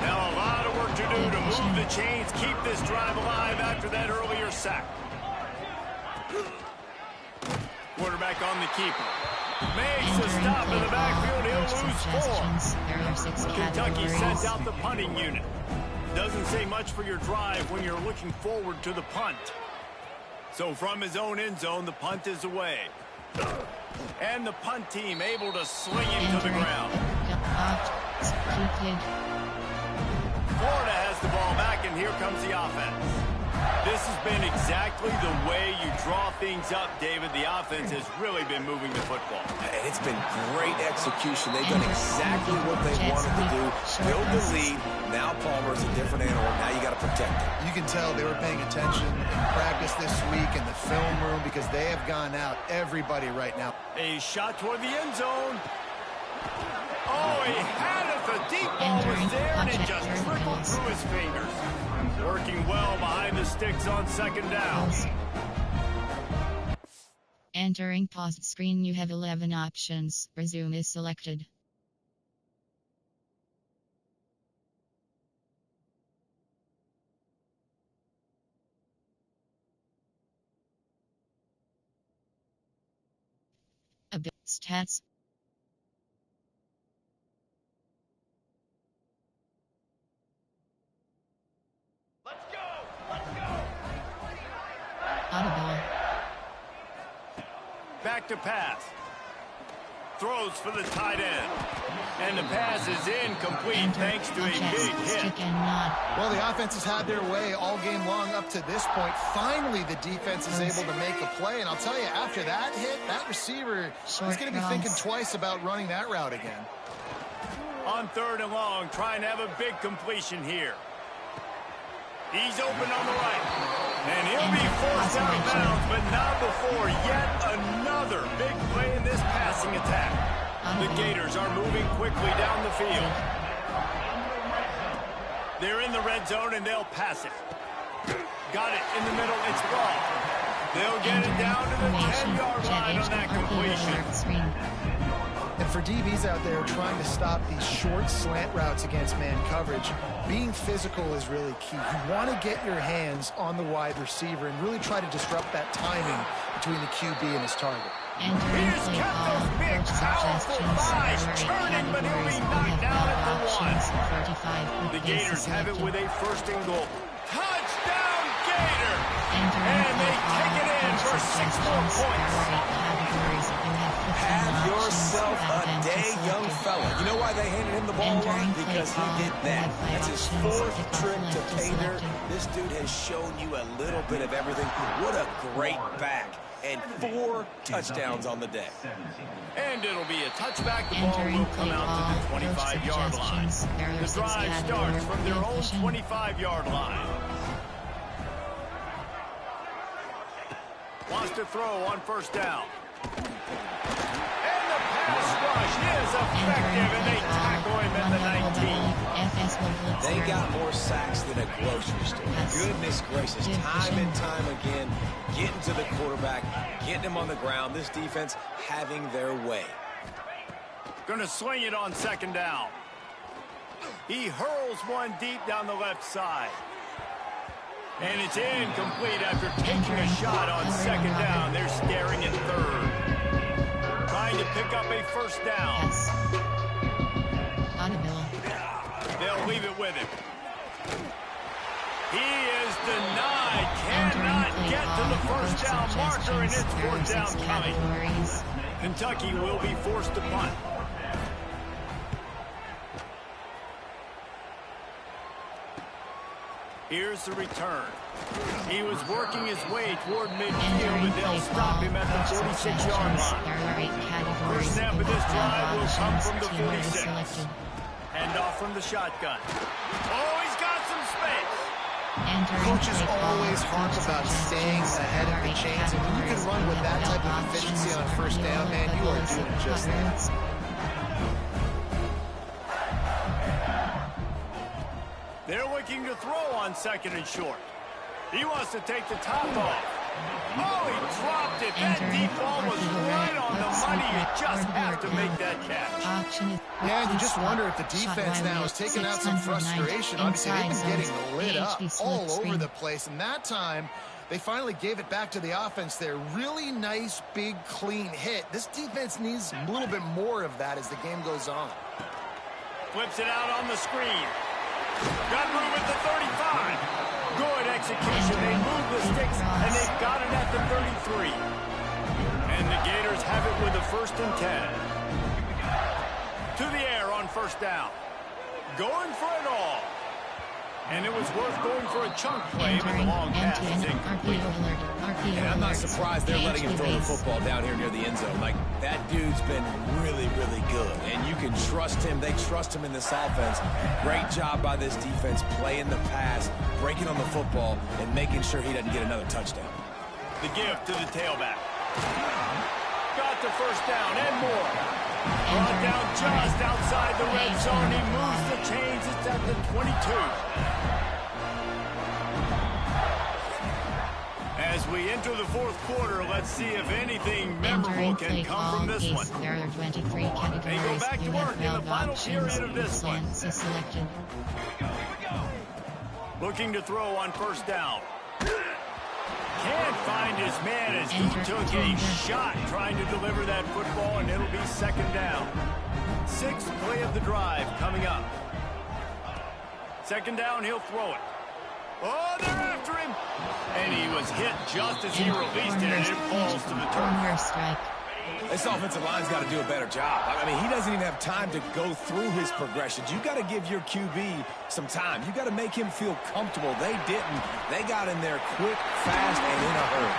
Now a lot of work to do to move the chains, keep this drive alive after that earlier sack. Quarterback on the keeper. Makes a stop in the backfield. He'll lose 4. Kentucky sends out the punting unit. Doesn't say much for your drive when you're looking forward to the punt. So from his own end zone, the punt is away. And the punt team able to sling him to the ground. Florida has the ball back, and here comes the offense. This has been exactly the way you draw things up, David. The offense has really been moving the football. And it's been great execution. They've done exactly what they wanted to do. Build the lead. Now Palmer's a different animal. Now you got to protect him. You can tell they were paying attention in practice this week in the film room because they have gone out everybody right now. A shot toward the end zone. Oh, he had it. The deep ball was there, and it just trickled through his fingers. Working well behind the sticks on 2nd down. Entering paused screen, you have 11 options. Resume is selected. Stats. Let's go! Let's go! Audible. Back to pass. Throws for the tight end. And the pass is incomplete thanks to a big hit. Well, the offense has had their way all game long up to this point. Finally, the defense is able to make a play. And I'll tell you, after that hit, that receiver is going to be thinking twice about running that route again. On 3rd and long, trying to have a big completion here. He's open on the right. And he'll be forced out of bounds, but not before yet another big play in this passing attack. The Gators are moving quickly down the field. They're in the red zone, and they'll pass it. Got it in the middle. It's ball. They'll get it down to the 10-yard line on that completion. And for DBs out there trying to stop these short slant routes against man coverage, being physical is really key. You want to get your hands on the wide receiver and really try to disrupt that timing between the QB and his target. He has kept those big, powerful thighs turning, but he'll be knocked down at the 1. The Gators have it with a 1st and goal. Touchdown, Gator! And they take it in for 6 more points. Have yourself a day, young fella. You know why they handed him the ball a lot? Because he did that. That's his 4th trip to pay dirt. This dude has shown you a little bit of everything. What a great back. And 4 touchdowns on the day. And it'll be a touchback. The ball will come out to the 25-yard line. The drive starts from their own 25-yard line. Wants to throw on 1st down. And the pass rush is effective, and they tackle him at the 19. They got more sacks than a grocery store. Goodness gracious, time and time again, getting to the quarterback, getting him on the ground. This defense having their way. Gonna swing it on 2nd down. He hurls one deep down the left side. And it's incomplete after taking a shot on 2nd down. They're staring at 3rd. Trying to pick up a 1st down. They'll leave it with him. He is denied. Cannot get to the 1st down marker, and it's 4th down coming. Kentucky will be forced to punt. Here's the return. He was working his way toward midfield, and they'll stop him at the 46-yard line. First snap of this drive will come from the 46. Hand off from the shotgun. Oh, he's got some space. Coaches always harp about staying ahead of the chains, and when you can run with that type of efficiency on 1st down, man, you are doing just that. They're looking to throw on 2nd and short. He wants to take the top off. Oh, he dropped it. That deep ball was right on the money. You just have to make that catch. Yeah, and you just wonder if the defense now is taking out some frustration. Obviously, they've been getting lit up all over the place, and that time they finally gave it back to the offense there. Really nice, big, clean hit. This defense needs a little bit more of that as the game goes on. Flips it out on the screen. Got room at the 35. Good execution. They move the sticks, and they've got it at the 33. And the Gators have it with a 1st and 10. To the air on 1st down. Going for it all. And it was worth going for a chunk play, but the long pass is incomplete. And I'm not surprised they're letting him throw the football down here near the end zone. Like, that dude's been really, really good. And you can trust him. They trust him in this offense. Great job by this defense playing the pass, breaking on the football, and making sure he doesn't get another touchdown. The give to the tailback. Got the 1st down and more. Brought down just outside the red zone. He moves the chains. It's at the 22. As As we enter the fourth quarter, let's see if anything memorable can come from this one. There are 23 categories. They go back to work in the final period of this one. Selected. Looking to throw on first down. Can't find his man as he took a shot trying to deliver that football, and it'll be second down. Sixth play of the drive coming up. Second down, he'll throw it. Oh, they're after him. And he was hit just as he released it, and it falls to the turf. This offensive line's got to do a better job. I mean, he doesn't even have time to go through his progressions. You got to give your QB some time. You got to make him feel comfortable. They didn't. They got in there quick, fast, and in a hurry.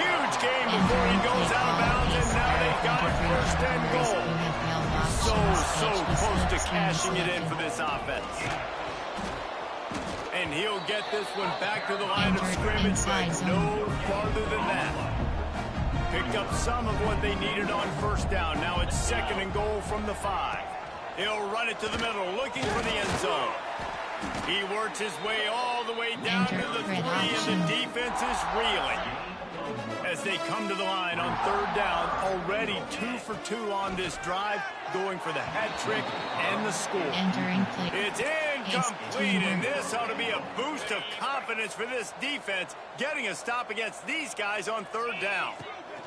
Huge game before he goes out of bounds, and now they've got a first and goal. So close to cashing it in for this offense. And he'll get this one back to the line of scrimmage, but no farther than that. Picked up some of what they needed on first down. Now it's second and goal from the 5. He'll run it to the middle, looking for the end zone. He works his way all the way down to the 3, and the defense is reeling. As they come to the line on third down, already 2 for 2 on this drive, going for the hat trick and the score. It's incomplete, and this ought to be a boost of confidence for this defense, getting a stop against these guys on third down.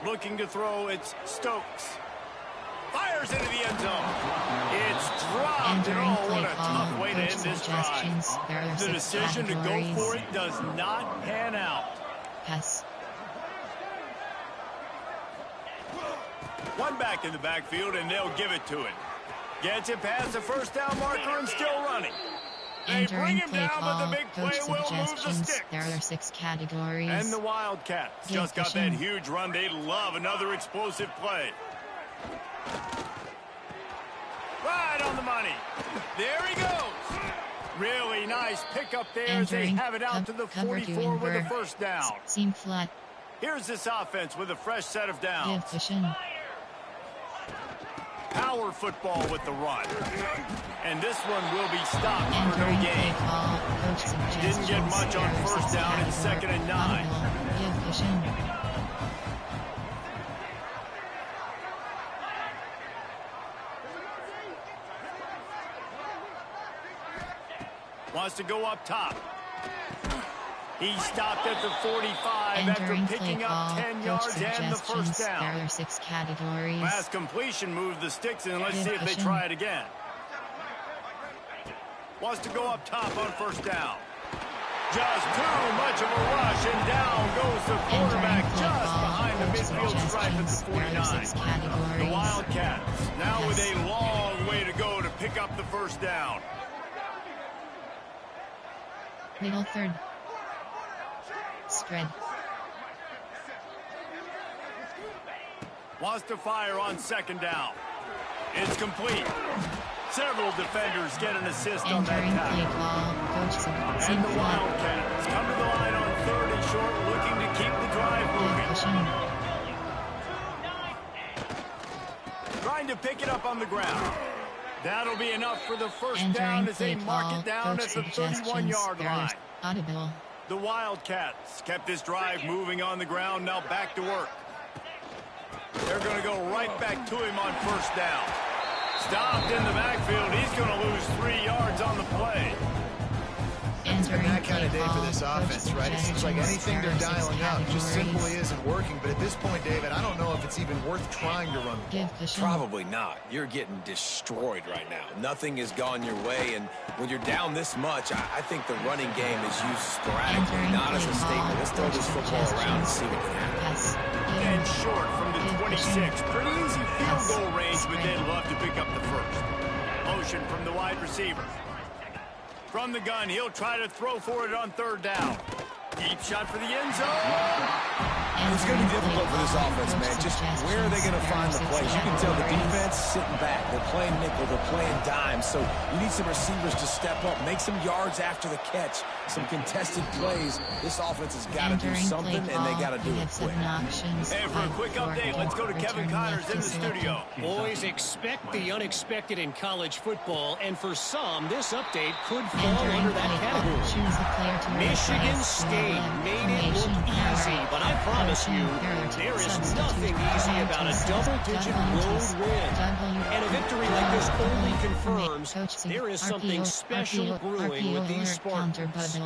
Looking to throw, it's Stokes. Fires into the end zone. It's dropped, and oh, what a tough way to end this drive. The decision to go for it does not pan out. Pass. One back in the backfield, and they'll give it to it. Gets it past the first down marker and still running. They bring him down, but the big play will move the sticks. There are 6 categories. And the Wildcats just got that huge run. They love another explosive play. Right on the money. There he goes. Really nice pickup there as they have it out to the 44 with a first down. Seam flat. Here's this offense with a fresh set of downs. Power football with the run. And this one will be stopped for no gain. Didn't get much on first down. It's second and 9. Wants to go up top. He stopped at the 45 after picking up 10 yards and the first down. There are 6 categories. Last completion moved the sticks, and let's see if they try it again. Wants to go up top on first down. Just too much of a rush, and down goes the quarterback just behind the midfield stripe at the 49. The Wildcats now with a long way to go to pick up the first down. Middle third. Spread. Wants to fire on second down. It's complete. Several defenders get an assist on that tackle. And the Wildcats come to the line on third and short, looking to keep the drive moving. Trying to pick it up on the ground. That'll be enough for the first down as they mark it down at the 31-yard line. Audible. The Wildcats kept this drive moving on the ground, now back to work. They're going to go right back to him on first down. Stopped in the backfield. He's going to lose 3 yards on the play. It's been that kind of day for this offense, right? It seems like anything they're dialing up just simply isn't working. But at this point, David, I don't know if it's even worth trying to run the ball. Probably not. You're getting destroyed right now. Nothing has gone your way, and when you're down this much, I think the running game is used sporadically, not as a statement. Let's throw this football around and see what can happen. And short from the 26. Pretty easy field goal range, but they'd love to pick up the first. Motion from the wide receiver. From the gun, he'll try to throw for it on third down. Deep shot for the end zone. It's going to be difficult for this offense, man. Just where are they going to find the plays? You can tell the defense sitting back. They're playing nickel. They're playing dime. So you need some receivers to step up, make some yards after the catch, some contested plays. This offense has got to do something, and they got to do it quick. And for a quick update, let's go to Kevin Connors in the studio. Boys, expect the unexpected in college football, and for some, this update could fall under that category. Michigan State made it look easy, but promise you, there is nothing easy about a double-digit road win. And a victory like this only confirms there is something special brewing with these Spartans.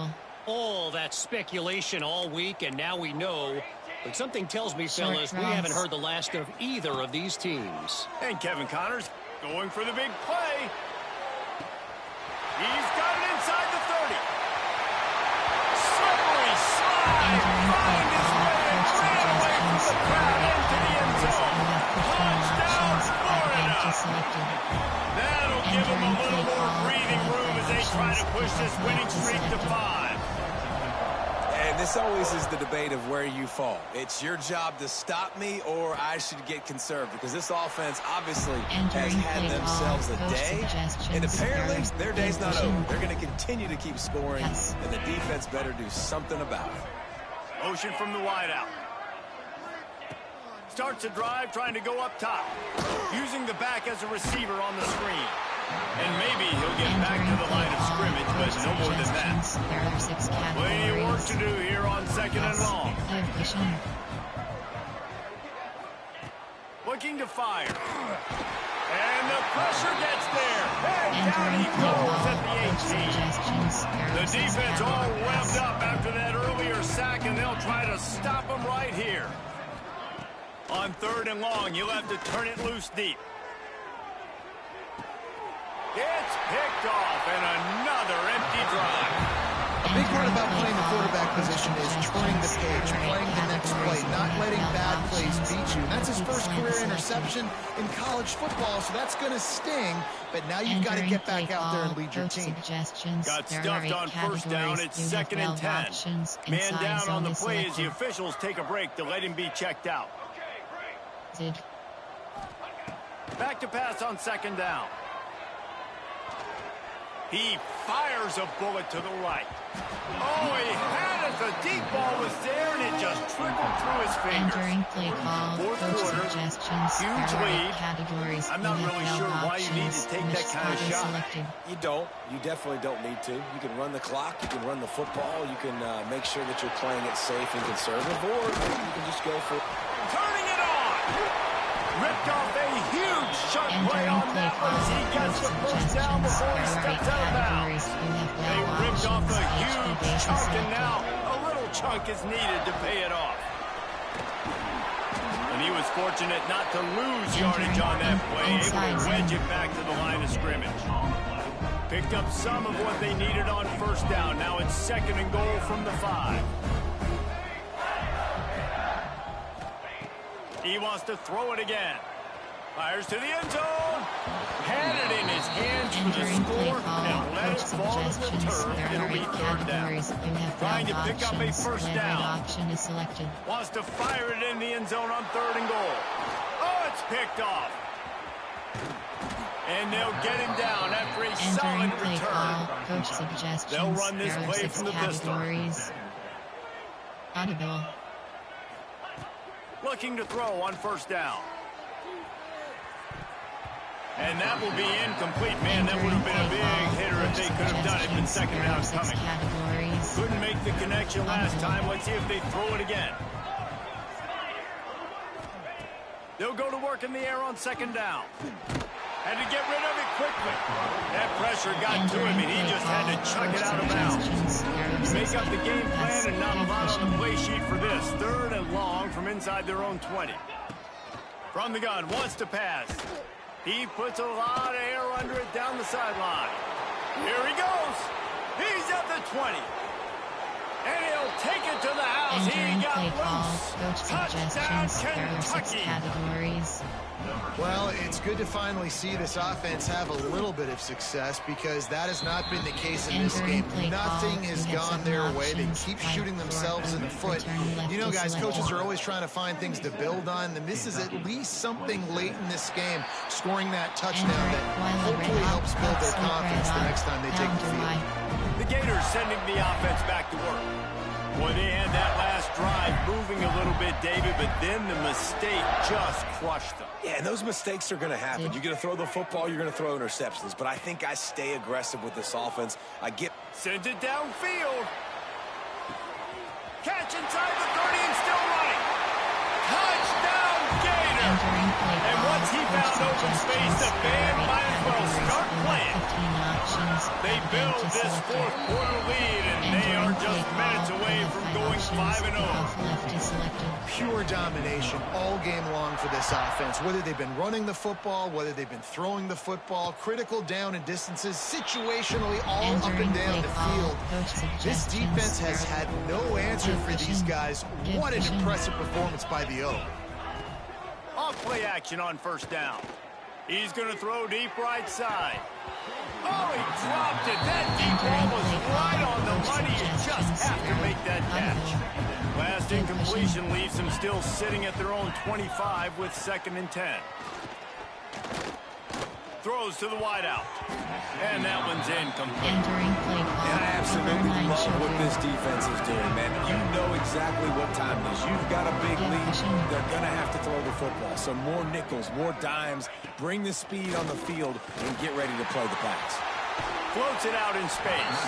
All that speculation all week, and now we know. But something tells me, fellas, we haven't heard the last of either of these teams. And Kevin Connors going for the big play. He's got it inside the 30. Slippery slide. Find his way and ran away from the crowd into the end zone. Touchdown, Florida. That'll give them a little more breathing room as they try to push this winning streak to 5. And this always is the debate of where you fall. It's your job to stop me, or I should get conserved, because this offense obviously has had themselves a day, and apparently their day's not over. They're going to continue to keep scoring, and the defense better do something about it. Motion from the wideout. Starts a drive trying to go up top, using the back as a receiver on the screen. And maybe he'll get back to the line of scrimmage, but no more than that. Plenty of work to do here on 2nd and long. Looking to fire. And the pressure gets there. And down he goes at the 18. The defense all revved up after that earlier sack, and they'll try to stop him right here. On 3rd and long, you'll have to turn it loose deep. It's picked off, and another empty drive. A big part about playing the quarterback position is turning the page, playing the next play, not letting bad plays beat you. That's his first career interception in college football, so that's going to sting. But now you've got to get back out there and lead your team. Got stuffed on 1st down. It's 2nd and 10. Man down on the play as the officials take a break to let him be checked out. Back to pass on 2nd down. He fires a bullet to the right. Oh, he had it. The deep ball was there, and it just trickled through his fingers. Entering play call, 4th quarter, huge lead. Categories. I'm not really sure why you need to take that kind of shot. You don't. You definitely don't need to. You can run the clock. You can run the football. You can make sure that you're playing it safe and conservative, or you can just go for it. Turning it on. Ripped off a huge shot play on that one as he gets the 1st down before he steps out of bounds. They ripped off a huge chunk, and now a little chunk is needed to pay it off. And he was fortunate not to lose yardage on that play, able to wedge it back to the line of scrimmage. Picked up some of what they needed on 1st down. Now it's 2nd and goal from the 5. He wants to throw it again. Fires to the end zone. Had it in his hands for the score and let it fall to the turf. It'll be 3rd down. Trying to pick up a 1st down. Wants to fire it in the end zone on 3rd and goal. Oh, it's picked off. And they'll get him down after a solid return. They'll run this play from the pistol. Audible. Looking to throw on 1st down. And that will be incomplete. Man, that would have been a big hitter if they could have done it, but 2nd down coming. Couldn't make the connection last time. Let's see if they throw it again. They'll go to work in the air on 2nd down. Had to get rid of it quickly. That pressure got to him, and he just had to chuck it out of bounds. Make up the game plan and not a lot on the play sheet for this. 3rd and long from inside their own 20. From the gun, wants to pass. He puts a lot of air under it down the sideline. Here he goes. He's at the 20. And he'll take it to the house. He got loose. Touchdown, Kentucky. Well, it's good to finally see this offense have a little bit of success, because that has not been the case in this game. Nothing has gone their way. They keep shooting themselves in the foot. You know, guys, coaches are always trying to find things to build on, and this is at least something late in this game, scoring that touchdown that hopefully helps build their confidence the next time they take the field. The Gators sending the offense back to work. Boy, they had that last drive moving a little bit, David, but then the mistake just crushed them. Yeah, and those mistakes are going to happen. You're going to throw the football, you're going to throw interceptions. But I think I stay aggressive with this offense. Sends it downfield. Catch inside the 30 and still running. open space, the band might as well start playing. They build this fourth quarter lead, and they are just minutes away from going 5-0. Pure domination all game long for this offense. Whether they've been running the football, whether they've been throwing the football, critical down and distances, situationally all up and down the field. This defense has had no answer for these guys. What an impressive performance by the O. Off play action on first down. He's going to throw deep right side. Oh, he dropped it. That deep ball was right on the money. You just have to make that catch. Last incompletion leaves them still sitting at their own 25 with 2nd and 10. Throws to the wideout. And that one's incomplete. And I absolutely love what this defense is doing, man. You know exactly what time it is. You've got a big lead. They're going to have to throw the football. So more nickels, more dimes. Bring the speed on the field and get ready to play the pass. Floats it out in space.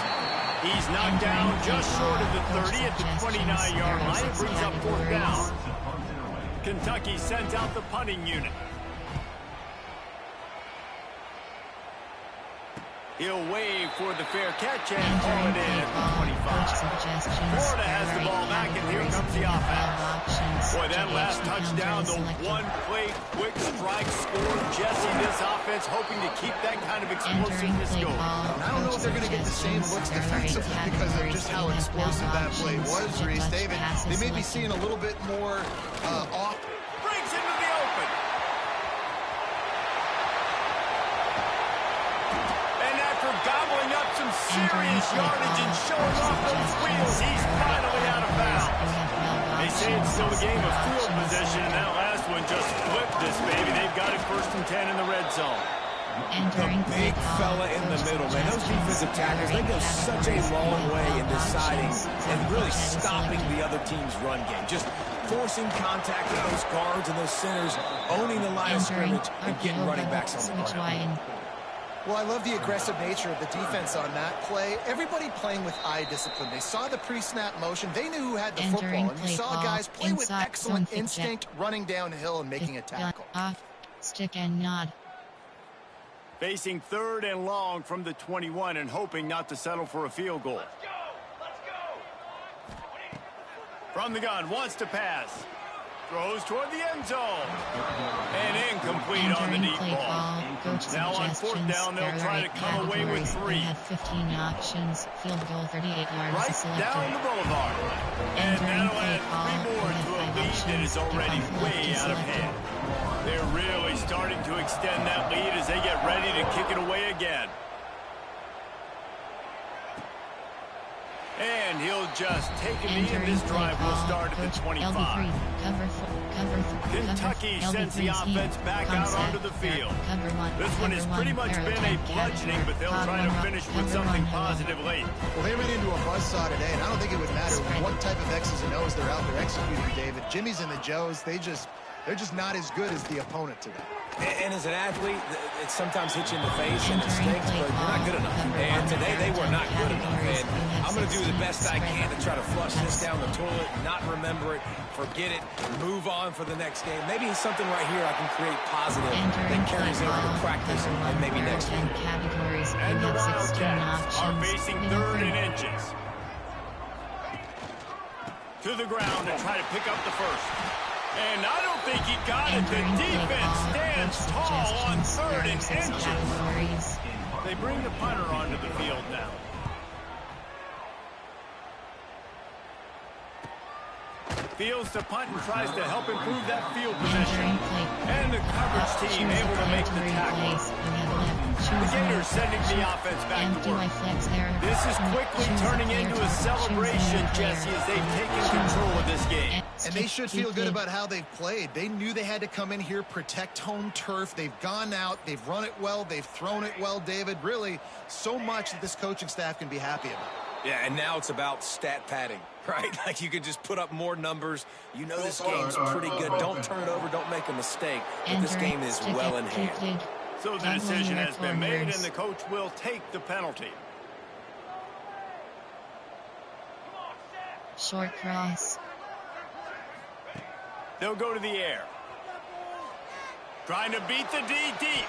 He's knocked down just short of the 30 at the 29-yard line. It brings up 4th down. Kentucky sends out the punting unit. He'll wave for the fair catch and call it in at the 25. Florida has the ball back, and here comes the offense. Boy, that last touchdown, the one-play quick strike score. Jesse, this offense hoping to keep that kind of explosiveness going. And I don't know if they're going to get the same looks defensively because of just how explosive that play was, Reese. David, they may be seeing a little bit more off. Brings into the open. Gobbling up some serious yardage and showing off those wheels. He's finally out of bounds. They say it's still a game of field position, and that last one just flipped this baby. They've got it 1st and 10 in the red zone. The big fella in the middle, man. Those defensive tackles, they go such a long way in deciding and really stopping the other team's run game. Just forcing contact with those guards and those centers, owning the line of scrimmage, and getting running backs on the ground. Well, I love the aggressive nature of the defense on that play. Everybody playing with eye discipline. They saw the pre-snap motion. They knew who had the football. And you saw guys play with excellent instinct, running downhill and making a tackle. Stick and nod. Facing 3rd and long from the 21 and hoping not to settle for a field goal. Let's go. From the gun, wants to pass. Throws toward the end zone. And incomplete on the deep ball. Now on 4th down, they'll try to come away with 3. They had 15 options. Field goal 38 yards right selected. Down the boulevard. And that'll add 3 more to a lead that is already way out of hand. They're really starting to extend that lead as they get ready to kick it away again. And he'll just take a knee, and this drive will start at the 25. Kentucky sends the offense back out onto the field. This one has pretty much been a bludgeoning, but they'll try to finish with something positive late. Well, they ran into a buzzsaw today, and I don't think it would matter what type of X's and O's they're out there executing, David. Jimmy's and the Joes, they're just not as good as the opponent today. And as an athlete, it sometimes hits you in the face and it stinks, but you're not good enough. And today they were not good enough. And I'm going to do the best I can to try to flush this down the toilet, not remember it, forget it, move on for the next game. Maybe something right here I can create positive that carries over to practice and maybe next week. And the Wildcats are facing 3rd and inches. To the ground and try to pick up the first. And I don't think he got it. The defense stands tall on 3rd and inches. They bring the punter onto the field now. Fields to punt and tries to help improve that field position. And the coverage team able to make the tackle. The Gators sending the offense back to work. This is quickly turning into a celebration, Jesse, as they've taken control of this game. And they should feel good about how they've played. They knew they had to come in here, protect home turf. They've gone out, they've run it well, they've thrown it well, David. Really, so much that this coaching staff can be happy about. Yeah, and now it's about stat padding, right? Like you could just put up more numbers. You know this game's pretty good. Don't turn it over, don't make a mistake. But this game is well in hand. So the decision has been made, and the coach will take the penalty. Short cross. They'll go to the air. Trying to beat the D deep.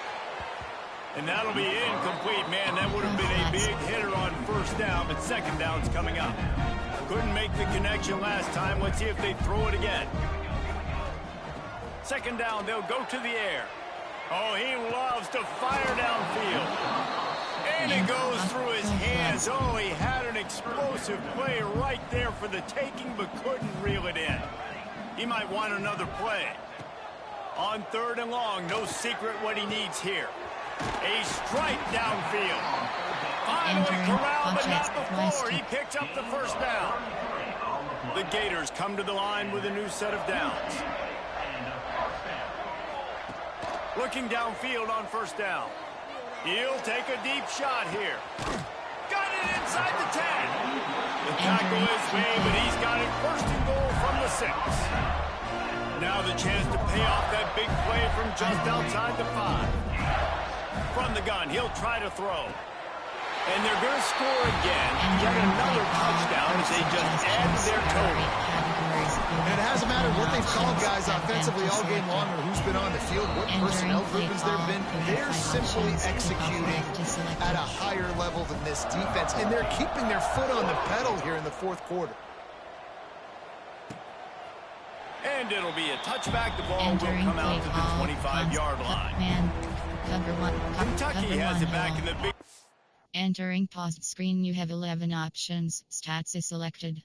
And that'll be incomplete. Man, that would have been a big hitter on first down, but second down's coming up. Couldn't make the connection last time. Let's see if they throw it again. Second down, they'll go to the air. Oh, he loves to fire downfield. And it goes through his hands. Oh, he had an explosive play right there for the taking, but couldn't reel it in. He might want another play. On third and long, no secret what he needs here. A strike downfield. Finally corralled, but not before. He picks up the first down. The Gators come to the line with a new set of downs. Looking downfield on first down. He'll take a deep shot here. Got it inside the 10. The tackle is made, but he's got it first and goal from the 6. Now the chance to pay off that big play from just outside the 5. From the gun, he'll try to throw. And they're going to score again. Get another touchdown as they just add to their total. And it hasn't mattered what they've called guys offensively all game long or who's been on the field, what personnel groupings there have been. They're simply executing at a higher level than this defense, and they're keeping their foot on the pedal here in the fourth quarter. And it'll be a touchback. The ball will come out to the 25-yard line. Kentucky has it back in the big... Entering pause screen, you have 11 options. Stats is selected.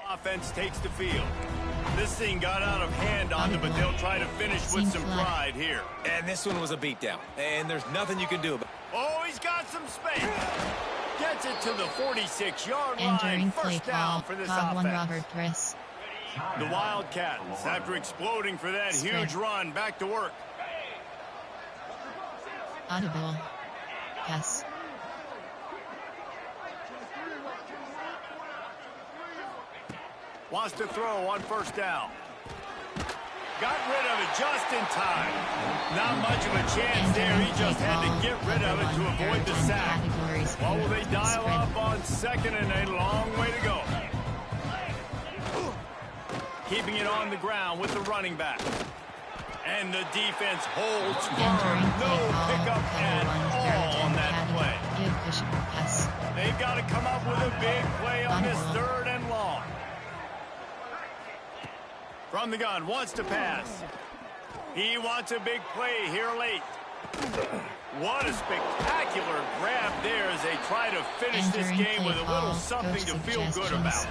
Offense takes the field. This thing got out of hand on them, but they'll try to finish with some pride here. And this one was a beatdown, and there's nothing you can do about it. Oh, he's got some space. Gets it to the 46-yard line. Entering play First down call, for this Cobb 1 offense. Robert Press. The Wildcats, after exploding for that huge run, back to work. Audible. Pass. Wants to throw on first down. Got rid of it just in time. Not much of a chance there. He just had to get rid of it to avoid the sack. What will they dial up on second and a long way to go? Keeping it on the ground with the running back. And the defense holds firm. No pickup at all on that play. They've got to come up with a big play on this third and long. From the gun, wants to pass. He wants a big play here late. What a spectacular grab there as they try to finish this game with a little something to feel good about.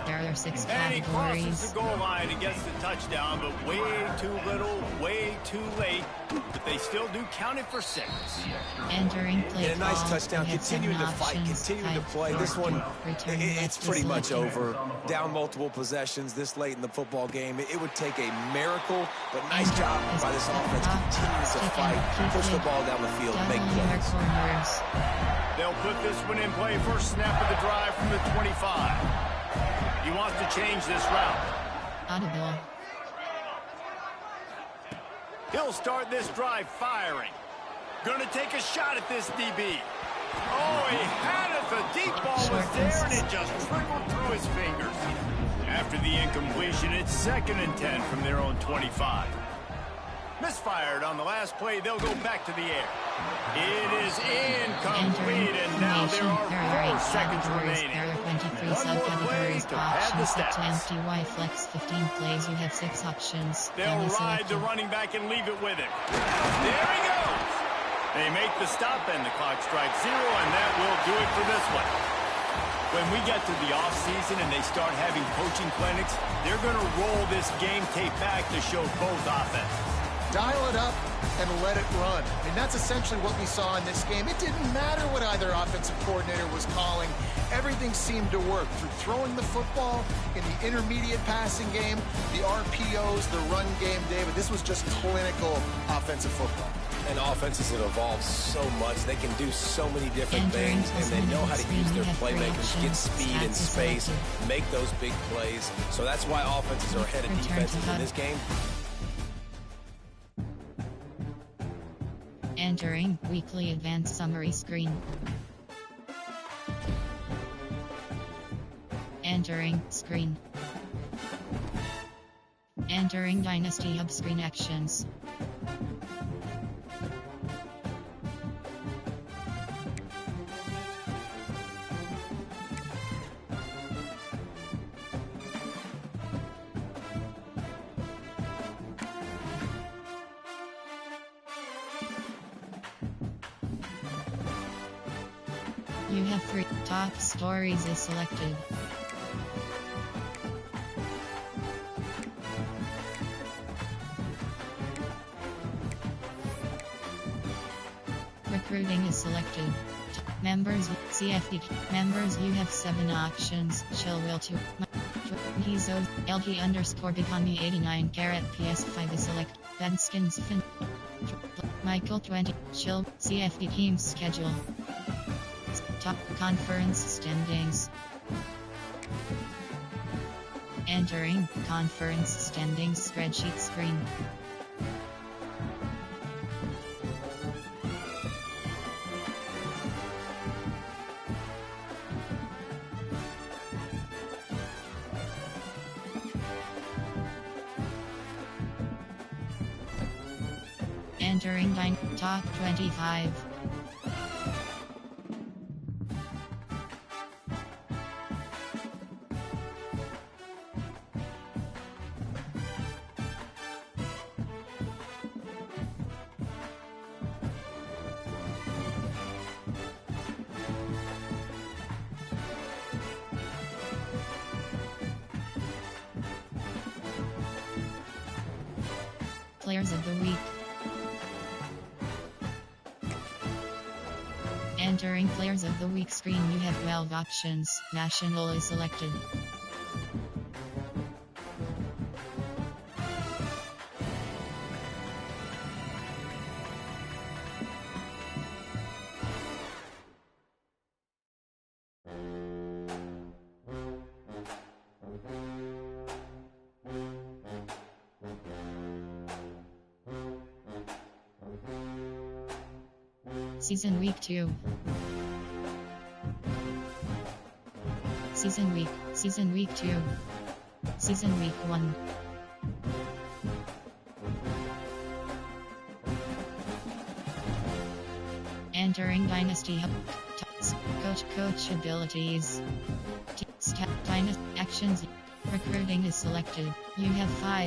And he crosses the goal line and gets the touchdown, but way too little, way too late. But they still do count it for 6. Entering play And a nice touchdown, continuing to fight, continuing to play. This one, it's pretty much over. Down multiple possessions this late in the football game. It would take a miracle, but nice job by this offense. Continues to fight, push the ball down the field, make plays. They'll put this one in play. First snap of the drive from the 25. He wants to change this route. Audible. He'll start this drive firing. Going to take a shot at this DB. Oh, he had it. The deep ball was there, and it just trickled through his fingers. After the incompletion, it's 2nd and 10 from their own 25. Misfired on the last play. They'll go back to the air. It is incomplete, and now there are 4 seconds remaining. 23 One more play subcategories. to pad the Options set to stats. empty Y flex 15 plays. You have 6 options. They'll Any ride the selected. running back and leave it with him. There he goes. They make the stop, and the clock strikes 0, and that will do it for this one. When we get to the offseason and they start having coaching clinics, they're going to roll this game tape back to show both offenses. Dial it up and let it run. I mean, that's essentially what we saw in this game. It didn't matter what either offensive coordinator was calling. Everything seemed to work through throwing the football in the intermediate passing game, the RPOs, the run game, David. This was just clinical offensive football. And offenses have evolved so much. They can do so many different things, and they know how to use their playmakers, get speed and space, make those big plays. So that's why offenses are ahead of defenses in this game. Entering weekly advanced summary screen. Entering screen. Entering Dynasty Hub screen actions. You have 3 top stories is selected. Recruiting is selected. Members, CFD. Members, you have 7 options. Chill will 2. Hezo, LG underscore Bikami 89 carat PS5 is select. Benskins Fin. Michael 20. Chill, CFD team schedule. Top conference standings. Entering conference standings spreadsheet screen. Entering top 25. Players of the Week. Entering Players of the Week screen, you have 12 options. National is selected. Season Week 2. Season Week 2. Season Week 1. Entering Dynasty Hub. Coach abilities. Dynasty actions. Recruiting is selected. You have 5